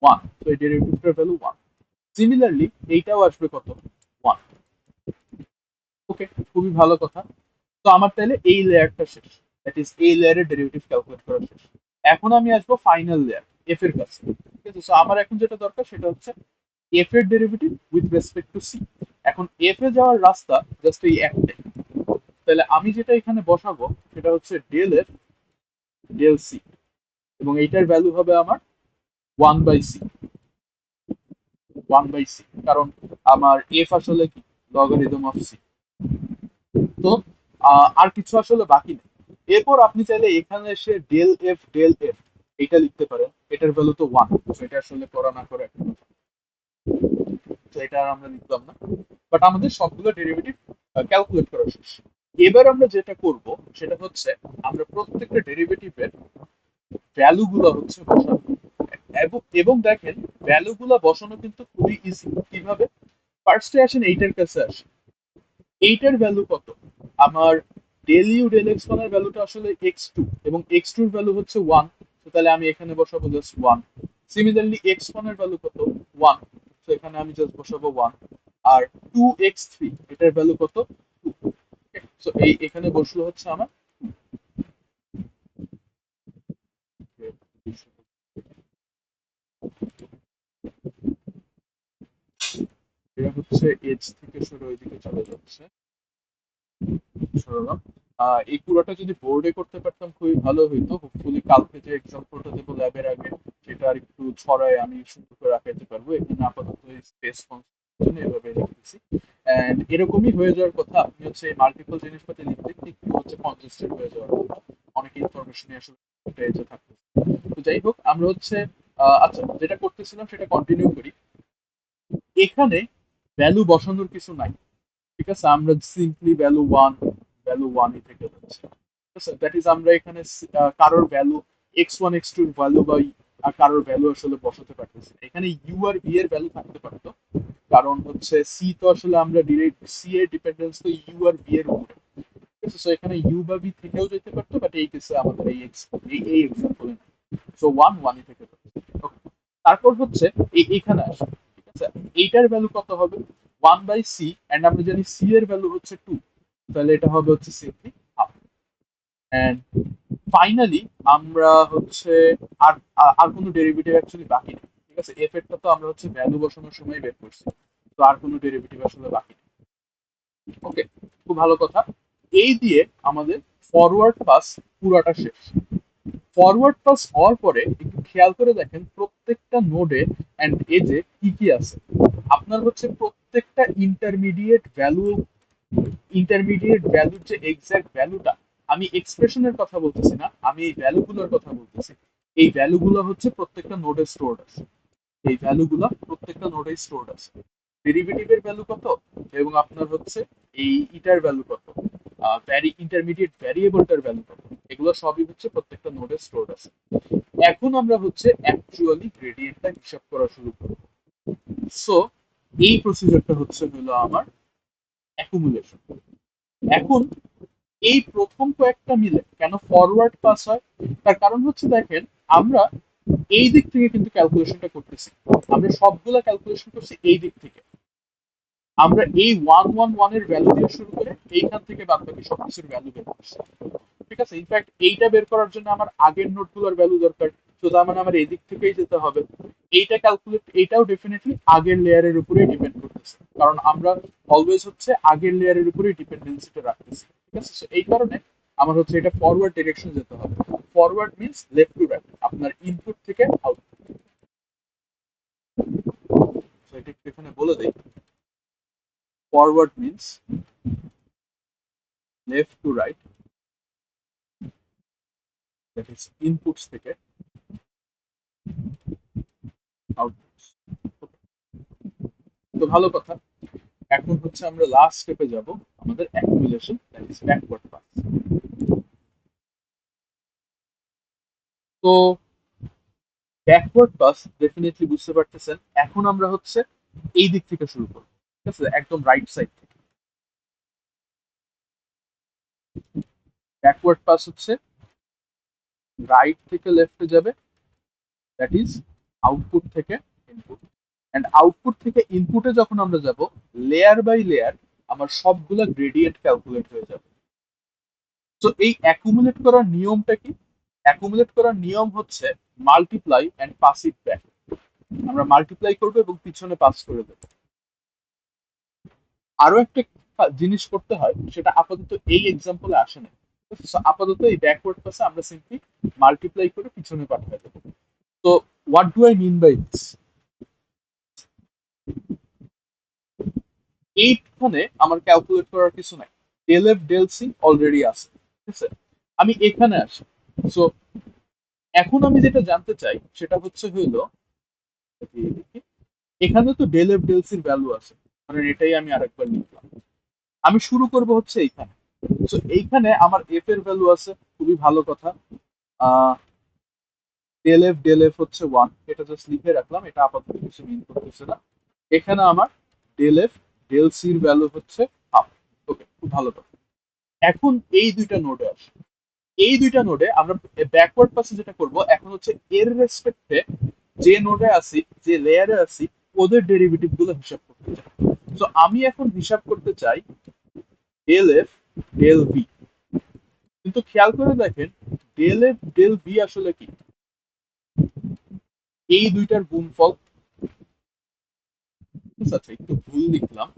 ওয়ান। তো এই ডেরিভেটিভটার ভ্যালু ওয়ান। সিমিলারলি এইটাও আসবে কত? ওয়ান। ওকে, খুবই ভালো কথা। তো আমার তাহলে এই লেয়ারটা শেষ, দ্যাট ইজ এই লেয়ারের ডেরিভেটিভ ক্যালকুলেট করা শেষ। এখন আমি আসবো ফাইনাল লেয়ার এফ এর কাছে, ঠিক আছে। সো আমার এখন যেটা দরকার সেটা হচ্ছে এফ এর derivative with respect to c. এখন এফ এ যাওয়ার রাস্তা জাস্ট এই একটাই, তাহলে আমি যেটা এখানে বসাবো সেটা হচ্ছে ডেল এফ ডেল সি, এবং এইটার ভ্যালু হবে আমার one by c, one by c, কারণ আমার এফ আসলে কি লগারিদম অফ সি। তো আর কিছু আসলে বাকি নেই। এরপর আপনি চাইলে এখানে এসে ডেল এফ এটা লিখতে পারেন, এটার ভ্যালু তো ওয়ান, এটা আসলে করা না করে একটা কথা। তো এটা আর আমরা লিখলাম না, বাট আমাদের সবগুলো ডেরিভেটিভ ক্যালকুলেট করা শেষ। এবার আমরা যেটা করব সেটা হচ্ছে আমরা প্রত্যেকটা ডেরিভেটিভের ভ্যালু গুলো হচ্ছে বসাবো, এবং দেখেন ভ্যালুগুলো বসানো কিন্তু খুবই ইজি। কিভাবে? ফার্স্টে আসেন 8 এর কাছে আসেন। 8 এর ভ্যালু কত? আমার del u del x one এর ভ্যালুটা আসলে x2 এবং x2 এর ভ্যালু হচ্ছে 1, তো তাহলে আমি এখানে বসাবো জাস্ট 1। সিমিলারলি x1 এর ভ্যালু কত? 1, তো এখানে আমি জাস্ট বসাবো 1। আর 2x3 এটার ভ্যালু কত? 2। সো এই এখানে বসলো হচ্ছে আমার এটা হচ্ছে এজ থেকে শুরু ওইদিকে চলে যাচ্ছে। সরলাম। এই পুরোটা যদি বোর্ডে করতে পারতাম খুবই ভালো হইতো। হোপফুলি কালকে যে এক্সাম্পলটা দেবো ল্যাবের আগে সেটা আর একটু ছড়ায় আমি সুন্দর করে রাখাইতে পারবো। এখানে আপাতত স্পেস জন্য এভাবে লিখতেছি। এন্ড এরকমই হয়ে যাওয়ার কথা। আপনি হচ্ছে মাল্টিপল জিনিসপাতি লিখতে একটু হচ্ছে কনজেস্টেড হয়ে যাওয়ার কথা। অনেক ইনফরমেশন আসলে পেজে থাকতে। তো যাই হোক, আমরা হচ্ছে আচ্ছা যেটা করতেছিলাম সেটা কন্টিনিউ করি। এখানে ভ্যালু বসানোর কিছু নাই, ঠিক আছে? আমরা সিম্পলি ভ্যালু ওয়ানই থেকে যাচ্ছে, ঠিক আছে? দ্যাট ইজ আমরা এখানে কারোর ভ্যালু x1 x2 এর ভ্যালু বা কারোর ভ্যালু আসলে বসাতে পারতেছি না। এখানে ইউ আর ভি এর ভ্যালু থাকতে পারতো, কারণ হচ্ছে সি তো আসলে আমরা ডিরেক্ট সি এর ডিপেন্ডেন্স তো ইউ আর ভি এর উপরে, ঠিক আছে? সো এখানে ইউ বা ভি থেকেও যেতে পারতো, বাট এই কেসে আমাদের এই এক্সাম্পলে সো ওয়ানই থেকে যাচ্ছে। Okay. তারপর হচ্ছে এইখানে আসে, ঠিক আছে? এইটার ভ্যালু কত হবে? 1/c, এন্ড আমরা জানি সি এর ভ্যালু হচ্ছে 2, তাহলে এটা হবে হচ্ছে সিম্পলি হাফ। এন্ড ফাইনালি আমরা হচ্ছে আর আর কোনো ডেরিভেটিভ অ্যাকচুয়ালি বাকি নেই, ঠিক আছে? এফ এরটা তো আমরা হচ্ছে ভ্যালু বসানোর সময় বের করছি, তো আর কোনো ডেরিভেটিভ আসলে বাকি নেই। ওকে, খুব ভালো কথা। এই দিয়ে আমাদের ফরওয়ার্ড পাস পুরাটা শেষ। ফরওয়ার্ড পাস হওয়ার পরে একটু খেয়াল করে দেখেন প্রত্যেকটা নোডে এন্ড এজে কি কি আছে। আপনার হচ্ছে প্রত্যেকটা ইন্টারমিডিয়েট ভ্যালুর যে এক্সাক্ট ভ্যালুটা, আমি এক্সপ্রেশনের কথা বলতেছি না, আমি এই ভ্যালুগুলোর কথা বলতেছি। এই ভ্যালুগুলো হচ্ছে প্রত্যেকটা নোডে স্টোরড আছে। এই ভ্যালুগুলো প্রত্যেকটা নোডে স্টোরড আছে। ডেরিভেটিভের ভ্যালু কত এবং আপনার হচ্ছে এই ইটার ভ্যালু কত, ইন্টারমিডিয়েট ভ্যারিয়েবলটার ভ্যালু কত, এগুলো সবই হচ্ছে প্রত্যেকটা নোডে স্টোরড আছে। এখন আমরা হচ্ছে অ্যাকচুয়ালি গ্রেডিয়েন্টটা হিসাব করা শুরু করব। সো এই প্রসিজারটা হচ্ছে হলো আমার অ্যাকুমুলেশন। এখন এই প্রথম কয়েকটা মিলে কেন ফরওয়ার্ড পাস হয়, তার কারণ হচ্ছে দেখেন আমরা এই দিক থেকে কিন্তু ক্যালকুলেশনটা করতেছি। আমরা সবগুলা ক্যালকুলেশন করছি এই দিক থেকে। আমরা এই 111 এর ভ্যালু দিয়ে শুরু করে এইখান থেকে বাদ বাকি সবকিছুর ভ্যালু বের করছি, ঠিক আছে? ইনফ্যাক্ট এইটা বের করার জন্য আমার আগের নোটগুলোর ভ্যালু দরকার, তো তার মানে আমার এই দিক থেকেই যেতে হবে। এইটাও ডেফিনেটলি আগের লেয়ারের উপরেই ডিপেন্ড করতেছে, কারণ আমরা অলওয়েজ হচ্ছে আগের লেয়ারের উপরেই ডিপেন্ডেন্সিটা রাখতেছি, ঠিক আছে? So এই কারণে আমার হচ্ছে এটা ফরওয়ার্ড ডিরেকশন যেতে হবে। Forward means left to right, আপনার ইনপুট থেকে আউটপুট। তো এটা একটু এখানে বলে দেই। Forward means left to right, that is inputs থেকে আউটপুটস। তো ভালো কথা। এখন হচ্ছে আমরা লাস্ট স্টেপে যাব, আমাদের accumulation, that is backward pass. তো ব্যাকওয়ার্ড পাস ডেফিনেটলি বুঝতে পারতেছেন, এখন আমরা হচ্ছে এই দিক থেকে শুরু করব, ঠিক আছে? একদম রাইট সাইড থেকে। ব্যাকওয়ার্ড পাস হচ্ছে রাইট থেকে লেফটে যাবে, দ্যাট ইজ আউটপুট থেকে ইনপুট। এন্ড আউটপুট থেকে ইনপুটে যখন আমরা যাব, লেয়ার বাই লেয়ার আমার সবগুলা গ্রেডিয়েন্ট ক্যালকুলেট হয়ে যাবে। তো এই অ্যাকুমুলেট করার নিয়মটা কি? অ্যাকুমুলেট করার নিয়ম হচ্ছে multiply and pass it back. আমরা মাল্টিপ্লাই করবো এবং পিছনে পাস করে দেবো। আরো একটা জিনিস করতে হয়, সেটা আপাতত এই এক্সাম্পলে আসে না। So, আপাতত এই ব্যাকওয়ার্ড পাসে আমরা সিম্পলি মাল্টিপ্লাই করে পিছনে পাঠিয়ে দেবো। তো what do I mean by this? এইখানে আমার ক্যালকুলেট করার কিছু নাই, del f del c already আছে, ঠিক আছে? আমি এখানে আসি। সো এখন আমি যেটা জানতে চাই সেটা হচ্ছে হইলো, এখানে তো ডেল এফ ডেল সির ভ্যালু আছে, মানে এটাই আমি আরেকবার লিখলাম। আমি শুরু করব হচ্ছে এইখানে। তো এইখানে আমার এফ এর ভ্যালু আছে, খুবই ভালো কথা। ডেল এফ হচ্ছে 1, এটা জাস্ট লিখে রাখলাম, এটা আপাতত কিছু মিন করতেছে না। এখানে আমার ডেল এফ ডেল সির ভ্যালু হচ্ছে হাফ। ওকে, খুব ভালো কথা। এখন এই দুইটা নোডে আসে, এই দুইটা নোডে আমরা ব্যাকওয়ার্ড পাসে যেটা করব এখন হচ্ছে এর রেসপেক্টে যে নোডে আছি, যে লেয়ারে আছি, ওদের ডেরিভেটিভ গুলো হিসাব করতে চাই। তো আমি এখন হিসাব করতে চাই ডেল এফ ডেল বি, কিন্তু খেয়াল করে দেখেন ডেল এফ ডেল বি আসলে কি, এই দুইটার গুণফল। আচ্ছা, একটু ভুল লিখলাম,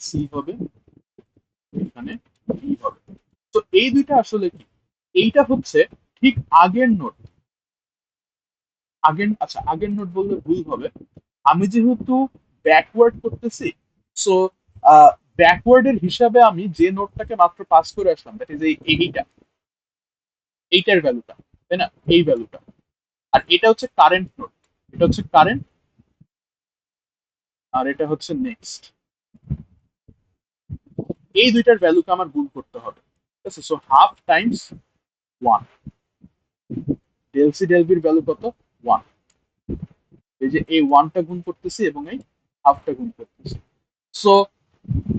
সি হবে, এখানে বি হবে। তো এই দুইটা আসলে কি, এইটা হচ্ছে ঠিক আগের নোট, আগের নোট বললে ভুল হবে। আমি যেহেতু ব্যাকওয়ার্ড করতেছি, সো ব্যাকওয়ার্ডের হিসাবে আমি যে নোটটাকে মাত্র পাস করে আসলাম, দ্যাট ইজ এইটার ভ্যালুটা, তাই না, এই ভ্যালুটা। আর এটা হচ্ছে কারেন্ট নোট, এটা হচ্ছে কারেন্ট, আর এটা হচ্ছে নেক্সট। এই দুইটার ভ্যালুকে আমার গুণ করতে হবে, ঠিক আছে। So half times 1, del c del বির ভ্যালু কত, 1। এই যে এই 1টা গুণ করতেছি এবং এই হাফটা গুণ করতেছি। সো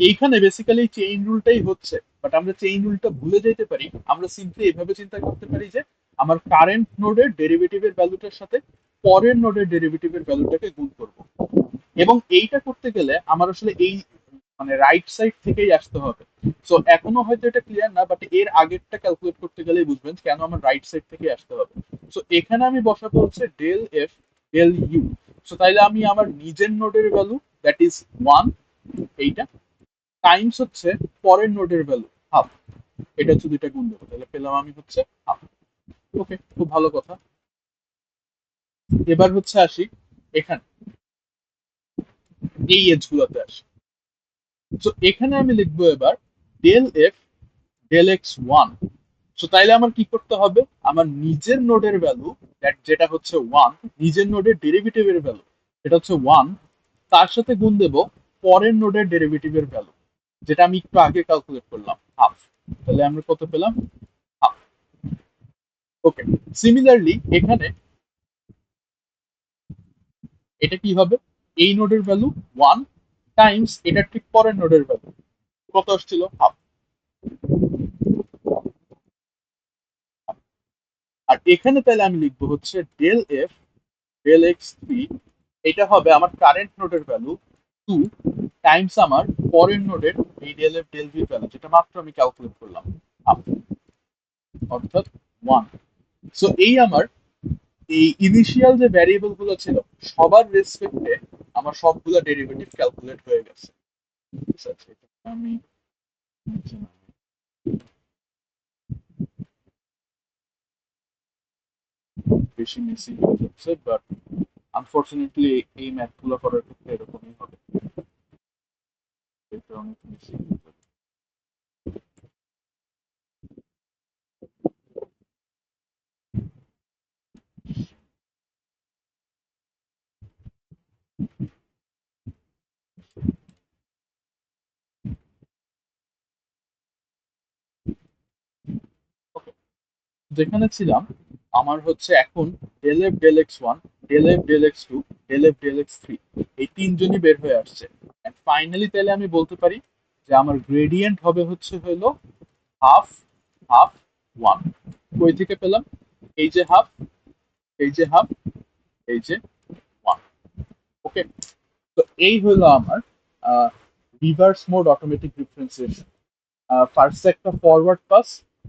এইখানে বেসিক্যালি চেইন রুলটাই হচ্ছে, বাট আমরা চেইন রুলটা ভুলে যেতে পারি। আমরা সিম্পলি এভাবে চিন্তা করতে পারি যে আমার কারেন্ট নোডের ডেরিভেটিভের ভ্যালুটার সাথে পরের নোডের ডেরিভেটিভের ভ্যালুটাকে গুণ করব, এবং এইটা করতে গেলে আমার আসলে এই মানে রাইট সাইড থেকেই আসতে হবে। সো এখনো হয়তো এটা ক্লিয়ার না, বাট এর আগেরটা ক্যালকুলেট করতে গেলেই বুঝবেন কেন আমার রাইট সাইড থেকে আসতে হবে। সো এখানে আমি বসাবো হচ্ছে del f del u. So তাইলে আমি আমার নিজের নোডের ভ্যালু দ্যাট ইজ 1, এইটা টাইমস হচ্ছে পরের নোডের ভ্যালু হাফ, এটা হচ্ছে দুইটা গুণ দেবো, তাহলে পেলাম আমি হচ্ছে হাফ। ওকে, খুব ভালো কথা। এবার হচ্ছে আসি এখানে এই এজ গুলোতে আসি। তো এখানে আমি লিখবো এবার del f del x 1। So তাইলে আমার কি করতে হবে, আমার নিজের নোডের ভ্যালু যেটা হচ্ছে 1, নিজের নোডের ডেরিভেটিভের ভ্যালু এটা হচ্ছে 1, তার সাথে গুণ দেব পরের নোডের ডেরিভেটিভের ভ্যালু, যেটা আমি একটু আগে ক্যালকুলেট করলাম, হাফ। তাহলে আমরা কত পেলাম, হাফ। ওকে, সিমিলারলি এখানে এটা কি হবে, এই নোডের ভ্যালু 1 টাইমস এটা ঠিক পরের নোডের ভ্যালু কত আসছিল, হাফ। আর এখানে তাহলে আমি লিখবো হচ্ছে ডেল এফ ডেল এক্স 3, এটা হবে আমার কারেন্ট নোডের ভ্যালু 2 টাইমস আমার পরের নোডের এই del f del v value, যেটা মাত্র আমি ক্যালকুলেট করলাম, হাফ, অর্থাৎ 1। সো এই আমার এই ইনিশিয়াল যে ভ্যারিয়েবল গুলো ছিল সবার রেসপেক্টে আমার সবগুলো ডেরিভেটিভ ক্যালকুলেট হয়ে গেছে। আচ্ছা, এটা আমি বেশি মেসি হয়ে যাচ্ছে, বাট আনফরচুনেটলি এই ম্যাথ গুলো করার ক্ষেত্রে এরকমই হবে, এটা অনেক মেসি হয়ে যাবে। Okay, যেখানে ছিলাম আমার হচ্ছে এখন del f del x 1, del f del x 2, del f del x 3, এই তিনজনই বের হয়ে আসছে। এন্ড ফাইনালি তাহলে আমি বলতে পারি যে আমার গ্রেডিয়েন্ট হবে হচ্ছে হলো হাফ হাফ 1। কই থেকে পেলাম, এই যে হাফ, এই যে হাফ, এই যে 1। ওকে, তো এই হলো আমার reverse mode automatic differentiation. First একটা ফরওয়ার্ড পাস,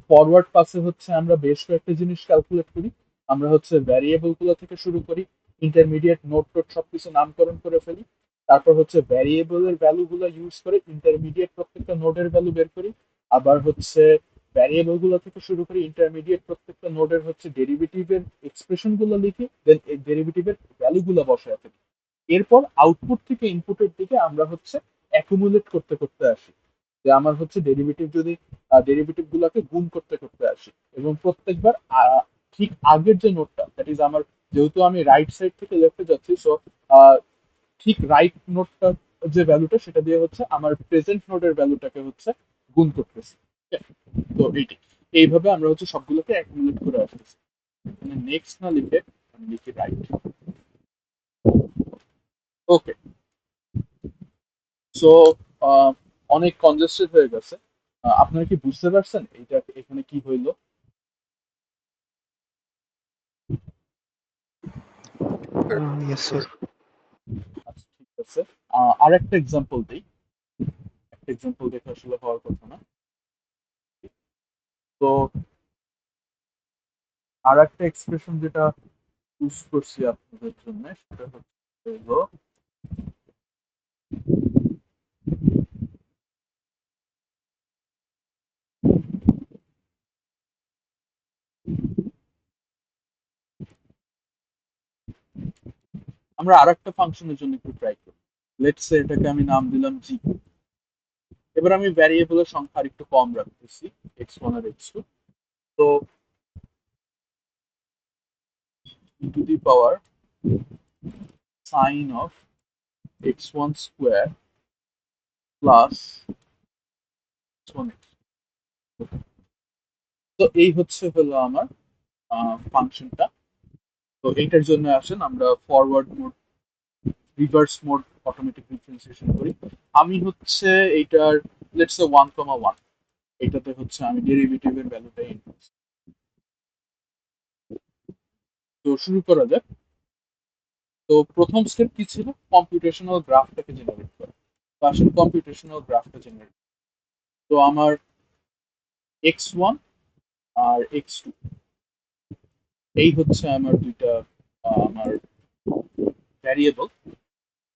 ফরওয়ার্ড পাসে হচ্ছে আমরা বেশ কয়েকটা জিনিস ক্যালকুলেট করি। আমরা হচ্ছে ভ্যারিয়েবল গুলো থেকে শুরু করি, ইন্টারমিডিয়েট নোট টোট সবকিছু নামকরণ করে ফেলি। তারপর হচ্ছে ভ্যারিয়েবলের ভ্যালু গুলো ইউজ করে ইন্টারমিডিয়েট প্রত্যেকটা নোডের ভ্যালু বের করি। আবার হচ্ছে ভ্যারিয়েবল গুলো থেকে শুরু করে ইন্টারমিডিয়েট প্রত্যেকটা নোডের হচ্ছে ডেরিভেটিভের এক্সপ্রেশন গুলো লিখি, দেন এই ডেরিভেটিভের ভ্যালু গুলো বসায় ফেলি। এরপর আউটপুট থেকে ইনপুটের দিকে আমরা হচ্ছে অ্যাকুমুলেট করতে করতে আসি, যে আমার হচ্ছে ডেরিভেটিভ যদি ডেরিভেটিভ গুলোকে গুণ করতে করতে আসি, এবং প্রত্যেকবার ঠিক আগের যে নোটটা দ্যাট ইজ আমার, যেহেতু আমি রাইট সাইড থেকে লেফটে যাচ্ছি, সো ঠিক রাইট নোটটা যে ভ্যালুটা সেটা দিয়ে হচ্ছে আমার প্রেজেন্ট নোটের ভ্যালুটাকে হচ্ছে গুণ করতেছি। ঠিক আছে? তো এইভাবে আমরা হচ্ছে সবগুলোকে অ্যাকুমুলেট করে আসতেছি। নেক্সট না লিখে আমি লিখি রাইট। ওকে, সো অনেক কনজেস্টেড হয়ে গেছে। আপনারা কি বুঝতে পারছেন এটা এখানে কি হইলো? Yes, sir. আচ্ছা ঠিক আছে, আর একটা এক্সাম্পল দিই। একটা এক্সাম্পল দেখে আসলে হওয়ার কথা না। তো আর একটা এক্সপ্রেশন যেটা ইউজ করছি আপনাদের জন্য সেটা হচ্ছে হলো আমরা আর একটা ফাংশনের জন্য একটু ট্রাই করি। লেটস সে এটাকে আমি নাম দিলাম জি। এবার আমি ভ্যারিয়েবলের সংখ্যা একটু কম রাখতেছি, x1 আর x2। তো e to the power sin of x1 square plus x1 x। তো এই হচ্ছে হলো আমার ফাংশনটা। তো এইটার জন্য আসেন আমরা forward mode, reverse mode automatic differentiation করি। আমি হচ্ছে এইটার লেটস সে 1,1, এটাতে হচ্ছে আমি ডেরিভেটিভের ভ্যালুটা ইনপুট। তো শুরু করা যাক। তো প্রথম স্টেপ কি ছিল? কম্পিউটেশনাল গ্রাফটাকে জেনারেট করা। তো আসলে কম্পিউটেশনাল গ্রাফটা জেনারেট, তো আমার x1 আর x2 এই হচ্ছে আমার দুইটা আমার ভ্যারিয়েবল।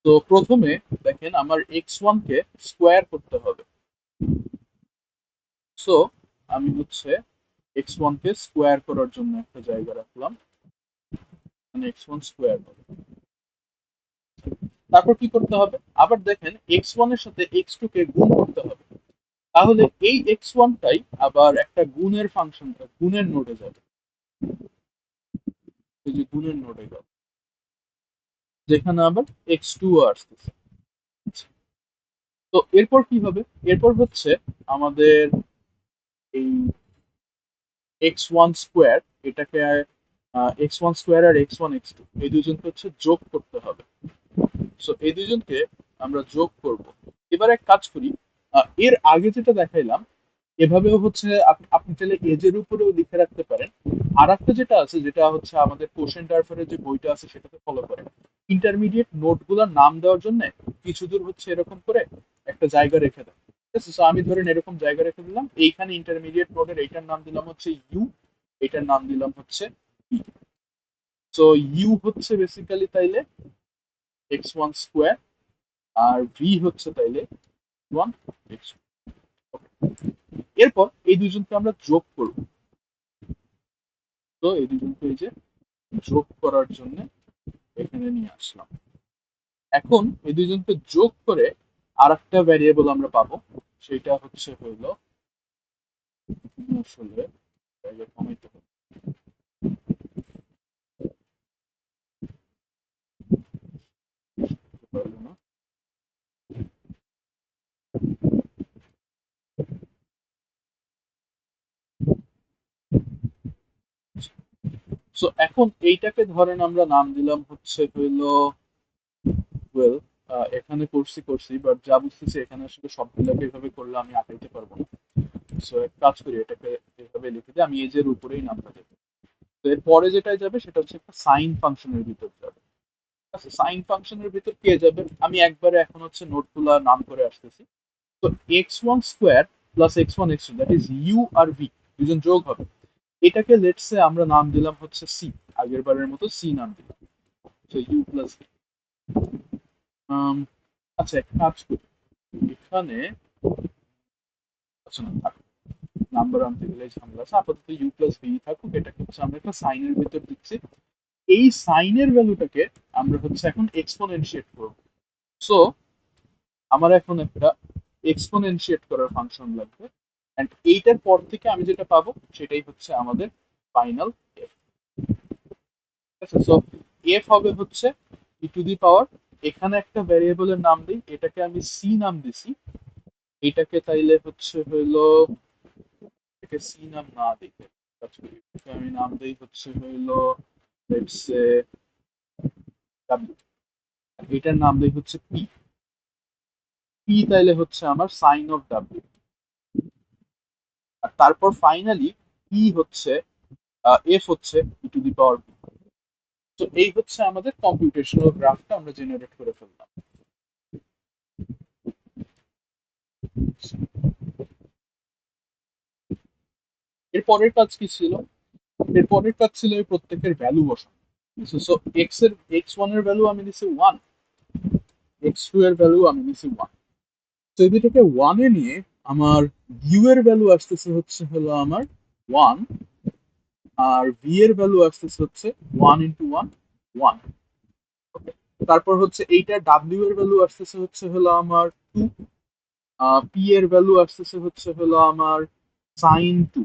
তো প্রথমে দেখেন আমার x1 কে স্কোয়ার করতে হবে। সো আমি হচ্ছে x1 কে স্কোয়ার করার জন্য একটা জায়গা রাখলাম, মানে x1 স্কোয়ার। তারপর কি করতে হবে? আবার দেখেন x1 এর সাথে x2 কে গুণ করতে হবে। তাহলে এই x1 টাই আবার একটা গুণের ফাংশন, গুণের নোডে যাবে। এই যে গুণের নোডে গেল, যেখানে আবার x2 আসতেছে। তো এরপর কি হবে? এরপর হচ্ছে আমাদের এই x1 স্কোয়ার, এটাকে x1 স্কোয়ার আর x1 x2 এই দুজনকে হচ্ছে যোগ করতে হবে। সো এই দুজনকে আমরা যোগ করব। এবার এক কাজ করি, এর আগে যেটা দেখাইলাম এভাবেও হচ্ছে আপনি চাইলে এজের উপরেও লিখে রাখতে পারেন। আর একটা যেটা আছে, যেটা হচ্ছে আমাদের কোশ্চেন টার্ফের যে বইটা আছে সেটাতে ফলো করেন, ইন্টারমিডিয়েট নোটগুলোর নাম দেওয়ার জন্য কিছু দূর হচ্ছে এরকম করে একটা জায়গা রেখে দেন। ঠিক আছে, সো আমি ধরেন এরকম জায়গা রেখে দিলাম, এইখানে ইন্টারমিডিয়েট নোটের এইটার নাম দিলাম হচ্ছে ইউ, এটার নাম দিলাম হচ্ছে বি। সো ইউ হচ্ছে বেসিক্যালি তাইলে x1 স্কোয়ার, আর ভি হচ্ছে তাইলে 1 x। এরপর এই দুইজনকে আমরা যোগ করব। তো এই দুজনকে এই যে যোগ করার জন্য এখানে নিয়ে আসলাম। এখন এই দুজনকে যোগ করে আর একটা ভ্যারিয়েবল আমরা পাবো, সেটা হচ্ছে হইলো আসলে জায়গা কমাইতে হবে। পারবো না। সো এখন এইটাকে ধরেন আমরা নাম দিলাম হচ্ছে হইলো ওয়েল, এখানে করছি বাট যা বুঝতেছি এখানে আসলে সবগুলোকে এভাবে করলে আমি আঁকাইতে পারবো না। সো এক কাজ করি, এটাকে এভাবে লিখে দিই, আমি এজের উপরেই নামটা দেবো। তো এরপরে যেটাই যাবে সেটা হচ্ছে একটা সাইন ফাংশনের ভিতর যাবে। আচ্ছা, সাইন ফাংশনের ভিতর কে যাবে? আমি একবারে এখন হচ্ছে নোটগুলা নাম করে আসতেছি। তো x1 square plus x1 x2 that is u আর ভি, দুজন যোগ হবে। এটাকে লেটস সে আমরা নাম দিলাম হচ্ছে সি, আগের বারের মতো সি নাম দিলাম। তো ইউ প্লাস ভি। আচ্ছা এক কাজ করি, এখানে আচ্ছা না থাক, নাম্বার আনতে গেলে ঝামেলা আছে, আপাতত ইউ প্লাস ভি থাকুক। এটাকে হচ্ছে আমরা একটা সাইনের ভিতর দিচ্ছি। এই সাইনের ভ্যালুটাকে আমরা হচ্ছে এখন এক্সপোনেনশিয়েট করব। সো আমার এখন একটা এক্সপোনেনশিয়েট করার ফাংশন লাগবে, এন্ড এইটার পর থেকে আমি যেটা পাবো সেটাই হচ্ছে আমাদের ফাইনাল এফ। ঠিক আছে, সো এফ হবে হচ্ছে ই টু দি পাওয়ার, এখানে একটা ভ্যারিয়েবলের নাম দিই, এটাকে আমি সি নাম দিছি। এটাকে তাইলে হচ্ছে হইলো, এটাকে সি নাম না দিতে কাজ করি, এটাকে আমি নাম দেই হচ্ছে হইলো লেটস সে ডাব্লিউ, এটার নাম দেই হচ্ছে পি। পি তাইলে হচ্ছে আমার সাইন অফ ডাব্লিউ। আর তারপর ফাইনালি ই হচ্ছে এফ হচ্ছে ই টু দি পাওয়ার পি। তো এই হচ্ছে আমাদের কম্পিউটেশনাল গ্রাফটা আমরা জেনারেট করে ফেললাম। এর পরের কাজ কি ছিল? এর পরের কাজ ছিল এই প্রত্যেকের ভ্যালু বসানো। সো এক্স ওয়ান এর ভ্যালু আমি নিছি ওয়ান, এক্স টু এর ভ্যালু আমি নিছি ওয়ান। তো এই দুটোকে ওয়ানে নিয়ে আমার ইউ এর ভ্যালু আসতেছে হচ্ছে হলো আমার ওয়ান, আর ভি এর ভ্যালু আসতেছে হচ্ছে ওয়ান ইন্টু ওয়ান, ওয়ান। তারপর হচ্ছে এইটা ডাব্লিউ এর ভ্যালু আসতেছে হচ্ছে হলো আমার টু, পি এর ভ্যালু আসতেছে হচ্ছে হলো আমার সাইন টু।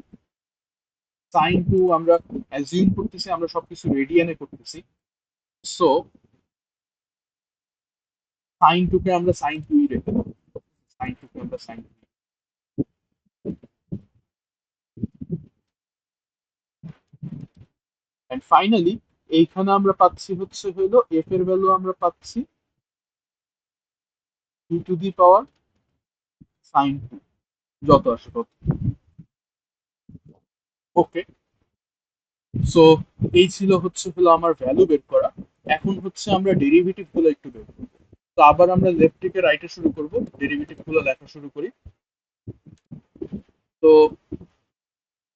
সাইন টু আমরা অ্যাজিউম করতেছি, আমরা সবকিছু রেডিয়ানে করতেছি। সো সাইন টু কে আমরা সাইন টু রেখে দেবো, সাইন টু কে আমরা সাইন টু। এন্ড ফাইনালি এইখানে আমরা পাচ্ছি হচ্ছে হইলো এফ এর ভ্যালু আমরা পাচ্ছি e to the power sine two, যত আসে তত। ওকে, সো এই ছিল হচ্ছে হলো আমার ভ্যালু বের করা। এখন হচ্ছে আমরা ডেরিভেটিভ গুলো একটু বের করবো। তো আবার আমরা লেফট থেকে রাইটে শুরু করব, ডেরিভেটিভ গুলো লেখা শুরু করি। তো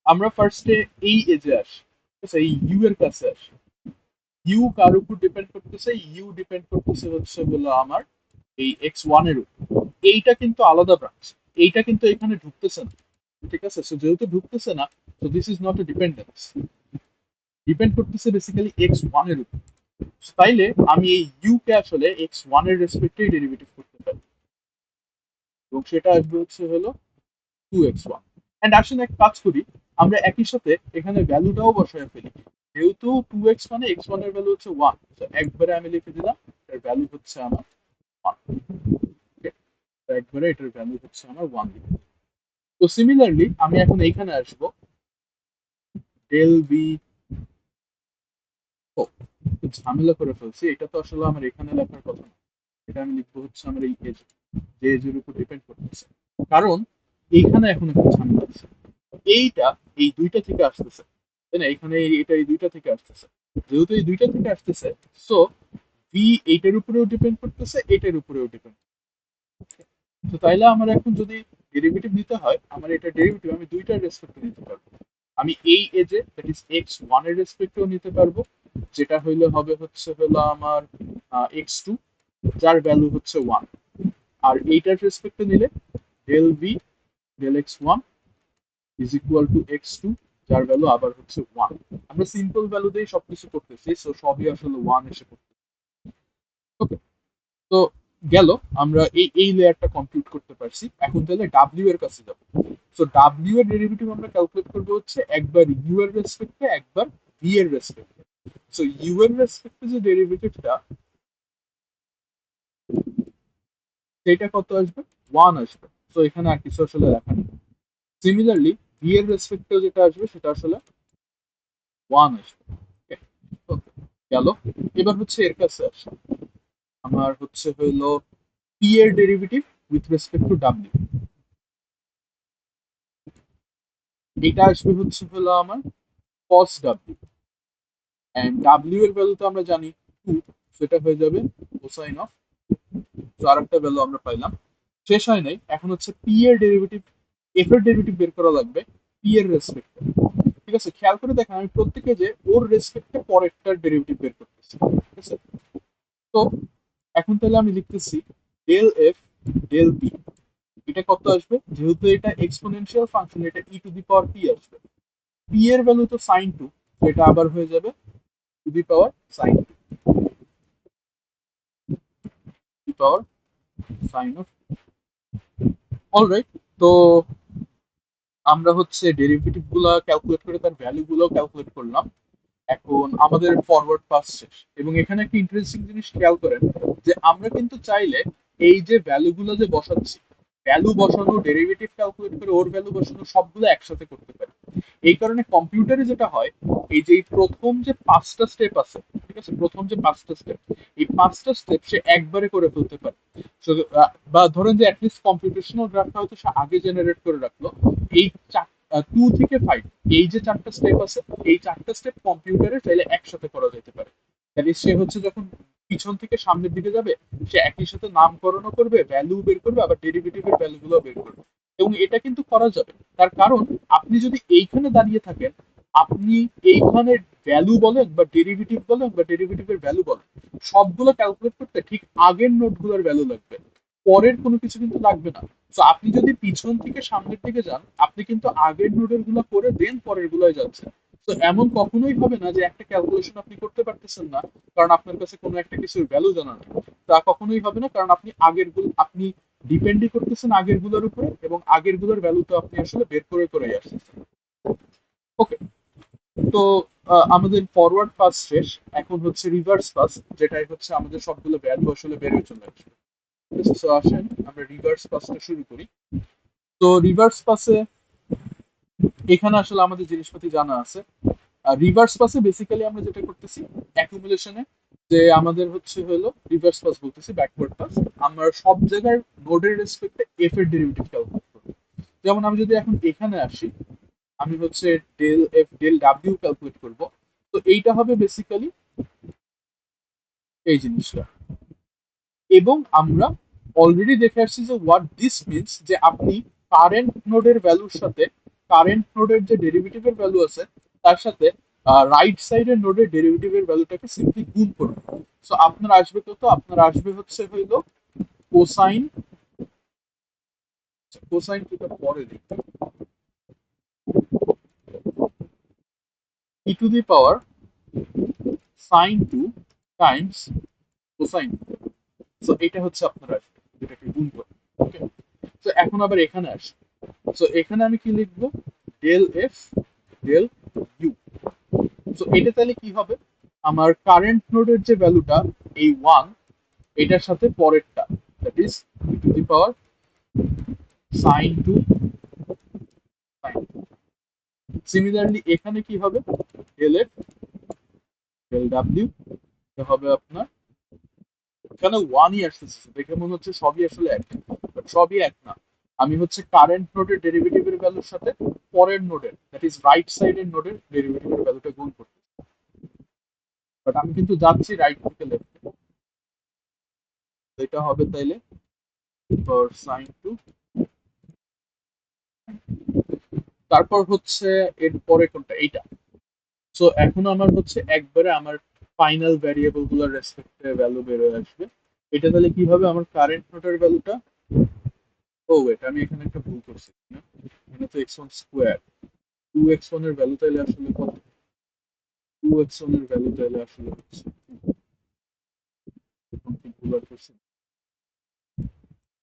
আমরা ফার্স্টে এই এজে আসি, ঠিক আছে, এই ইউ এর কাছে আসি। ইউ কার উপর ডিপেন্ড করতেছে? ইউ ডিপেন্ড করতেছে হচ্ছে হলো আমার এই এক্স ওয়ান এর উপর। এইটা কিন্তু আলাদা ব্রাঞ্চ, এইটা কিন্তু এখানে ঢুকতেছে না, ঠিক আছে। সো যেহেতু ঢুকতেছে না, তো this is not a dependence, depend করতেছে বেসিক্যালি এক্স ওয়ান এর উপর। তাইলে আমি এই ইউ কে আসলে এক্স ওয়ান এর রেসপেক্টে ডেরিভেটিভ করতে পারি, এবং সেটা আসবে হচ্ছে হলো 2x1। এন্ড আসলে এক কাজ করি, আমরা একই সাথে এখানে ভ্যালুটাও বসায় ফেলি। যেহেতু 2x মানে x1 এর ভ্যালু হচ্ছে 1, তো একবারে আমি লিখে দিলাম এর ভ্যালু হচ্ছে আমার 1। একবারে এটার ভ্যালু হচ্ছে আমার 1 লিখে দিলাম। তো সিমিলারলি আমি এখন এইখানে আসবো ডেল বি। ও, একটু ঝামেলা করে ফেলছি, এটা তো আসলে আমার এখানে লেখার কথা না। এটা আমি লিখবো হচ্ছে আমার এই এজ, যে এজের উপর ডিপেন্ড করতেছে। কারণ এইখানে এখন একটু ঝামেলা আছে, এইটা এই দুইটা থেকে আসতেছে, তাই না? এখানে এটা এই দুইটা থেকে আসতেছে। যেহেতু এই দুইটা থেকে আসতেছে, সো ভি এইটার উপরেও ডিপেন্ড করতেছে, এটার উপরেও ডিপেন্ড। তো তাইলে আমার এখন যদি ডেরিভেটিভ নিতে হয়, আমার এটা ডেরিভেটিভ আমি দুইটার রেসপেক্টে নিতে পারবো। আমি এই এজে দ্যাট ইজ এক্স ওয়ান এর রেসপেক্টেও নিতে পারবো, যেটা হইলে হবে হচ্ছে হলো আমার এক্স টু, যার ভ্যালু হচ্ছে ওয়ান। আর এইটার রেসপেক্টে নিলে del v del x one is equal to x two, যার ভ্যালু আবার হচ্ছে ওয়ান। আমরা সিম্পল ভ্যালু দিয়ে সবকিছু করতেছি, সো সবই আসলে ওয়ান এসে করতেছি। ওকে, তো গেল, আমরা এই লেয়ারটা কমপ্লিট করতে পারছি। এখন তাহলে ডাব্লিউ এর কাছে যাব। সো ডাব্লিউ এর ডেরিভেটিভ আমরা ক্যালকুলেট করবো হচ্ছে একবার ইউ এর রেসপেক্টে, একবার ভি এর রেসপেক্টে। সো ইউ এর রেসপেক্টে যে ডেরিভেটিভটা, সেটা কত আসবে? ওয়ান আসবে। সো এখানে আর কিছু আসলে লেখা নেই। সিমিলারলি ভি এর রেসপেক্টেও যেটা আসবে সেটা আসলে ওয়ান আসবে। ওকে, গেল। এবার হচ্ছে এর কাছে আসে, আমার হচ্ছে হইলো পি এর derivative with respect two W. এটা আসবে হচ্ছে হলো আমার কস ডাব্লিউ, এন্ড ডাব্লিউ এর ভ্যালু তো আমরা জানি 2, সেটা হয়ে যাবে কোসাইন অফ। তো আরেকটা ভ্যালু আমরা পাইলাম। শেষ হয় নাই, এখন হচ্ছে পি এর ডেরিভেটিভ, এফ এর ডেরিভেটিভ বের করা লাগবে পি এর রেসপেক্টে। ঠিক আছে, খেয়াল করে দেখেন আমি প্রত্যেকে যে ওর রেসপেক্টে পরেরটার ডেরিভেটিভ বের করতেছি, ঠিক আছে। তো এখন তাহলে আমি লিখতেছি ডেল এফ ডেল পি। এটা কত আসবে? যেহেতু এটা এক্সপোনেনশিয়াল ফাংশন, এটা e to the power p আসবে। পি এর ভ্যালু তো সাইন টু, এটা আবার হয়ে যাবে to the power sine two, the power sine of. Alright, তো আমরা হচ্ছে ডেরিভেটিভ গুলা ক্যালকুলেট করে তার ভ্যালু গুলো ক্যালকুলেট করলাম। এখন আমাদের ফরওয়ার্ড পাস শেষ, এবং এখানে একটা ইন্টারেস্টিং জিনিস খেয়াল করেন যে আমরা কিন্তু চাইলে এই যে ভ্যালু গুলো যে বসাচ্ছি, ভ্যালু বসানো, ডেরিভেটিভ ক্যালকুলেট করে ওর ভ্যালু বসানো, সবগুলো একসাথে করতে পারি। এই কারণে কম্পিউটারে যেটা হয়, এই যে এই প্রথম যে 5টা স্টেপ আছে, ঠিক আছে, প্রথম যে 5টা স্টেপ, এই 5টা স্টেপ সে একবারে করে ফেলতে পারে। বা ধরেন যে অ্যাটলিস্ট কম্পিউটেশনাল গ্রাফটা হয়তো সে আগে জেনারেট করে রাখলো, এই 2 থেকে 5, এই যে 4টা স্টেপ আছে, এই 4টা স্টেপ কম্পিউটারে চাইলে একসাথে করা যেতে পারে। তাহলে সে হচ্ছে যখন পিছন থেকে সামনের দিকে যাবে, সে একই সাথে নামকরণও করবে, ভ্যালু বের করবে, আবার ডেরিভেটিভের ভ্যালুগুলো বের করবে। এবং এটা কিন্তু করা যাবে, তার কারণ আপনি যদি এইখানে দাঁড়িয়ে থাকেন, আপনি এইখানে ভ্যালু বলেন বা ডেরিভেটিভ বলেন বা ডেরিভেটিভের ভ্যালু বলেন, সবগুলো ক্যালকুলেট করতে ঠিক আগের নোটগুলোর ভ্যালু লাগবে, পরের কোনো কিছু কিন্তু লাগবে না। তো আপনি যদি পিছন থেকে সামনের দিকে যান, আপনি কিন্তু আগের নোটের গুলো করে দেন পরের গুলোয় যাচ্ছেন। তো এমন কখনোই হবে না যে একটা ক্যালকুলেশন আপনি করতে পারতেছেন না কারণ আপনার কাছে কোনো একটা কিছুর ভ্যালু জানা নেই। তা কখনোই হবে না, কারণ আপনি ডিপেন্ডই করতেছেন আগের গুলোর উপরে, এবং আগের গুলোর ভ্যালু তো আপনি আসলে বের করে করে আসতেছেন। ওকে, তো আমাদের ফরওয়ার্ড পাস শেষ, এখন হচ্ছে রিভার্স পাস, যেটাই হচ্ছে আমাদের সবগুলো ভ্যালু আসলে বেরিয়ে চলে আসবে। ঠিক আছে, তো আসেন আমরা রিভার্স পাসটা শুরু করি। তো রিভার্স পাসে এখানে আসলে আমাদের জিনিসপাতি জানা আছে। রিভার্স পাসে বেসিক্যালি আমরা যেটা করতেছি অ্যাকুমুলেশনে, যে আমাদের হচ্ছে হলো রিভার্স পাস বলতেছি, ব্যাকওয়ার্ড পাস। আমরা সব জায়গার নোডের রেসপেক্টে এফ এর ডেরিভেটিভ ক্যালকুলেট করব। যেমন আমি যদি এখন এখানে আসি, আমি হচ্ছে ডেল এফ ডেল ডাব্লিউ ক্যালকুলেট করব। তো এইটা হবে বেসিক্যালি এই জিনিসটা। এবং আমরা অলরেডি দেখে আসছি যে হোয়াট দিস মিনস, যে আপনি কারেন্ট নোডের ভ্যালুর সাথে কারেন্ট নোডের যে ডেরিভেটিভের ভ্যালু আছে তার সাথে রাইট সাইডের নোডের ডেরিভেটিভের ভ্যালুটাকে সিম্পলি গুণ করুন। সো আপনার আসবে কত? আপনার আসবে হচ্ছে হইলো কোসাইন, কোসাইন যেটা পরে দেখি, e to the power sine 2 times cosine. So এটা হচ্ছে আপনার আসবে, যেটাকে গুণ করুন। ওকে, তো এখন আবার এখানে আসি। সো এখানে আমি কি লিখবো? Del f del u. So এটা তাহলে কি হবে? আমার কারেন্ট নোডের যে ভ্যালুটা এই 1, এটার সাথে পরেরটা, that is e to the power sine 2 sine. Similarly এখানে কি হবে? ডেল এফ ডেল ডাব্লিউ হবে আপনার, এখানে 1ই আসতেছে, দেখে মনে হচ্ছে সবই আসলে এক, বাট সবই এক না। আমি হচ্ছে কারেন্ট নোডের ডেরিভেটিভের ভ্যালুর সাথে পরের নোডের, দ্যাট ইজ রাইট সাইডের নোডের ডেরিভেটিভের ভ্যালুটা গুণ করতে, বাট আমি কিন্তু যাচ্ছি রাইট থেকে লেফটে। এটা হবে তাইলে সাইন 2। তারপর হচ্ছে এর পরে কোনটা? এইটা। সো এখন আমার হচ্ছে একবারে আমার ফাইনাল ভ্যারিয়েবল গুলোর রেসপেক্টে ভ্যালু বের হয়ে আসবে। এটা তাহলে কি হবে? আমার কারেন্ট নোটের ভ্যালুটা, ও ওয়েট, আমি এখানে একটা ভুল করছি না, এখানে তো x1 স্কোয়ার, 2x1 এর ভ্যালু তাইলে আসলে কত? 2x1 এর ভ্যালু তাইলে আসলে হচ্ছে, এখন কি ভুল আর করছি?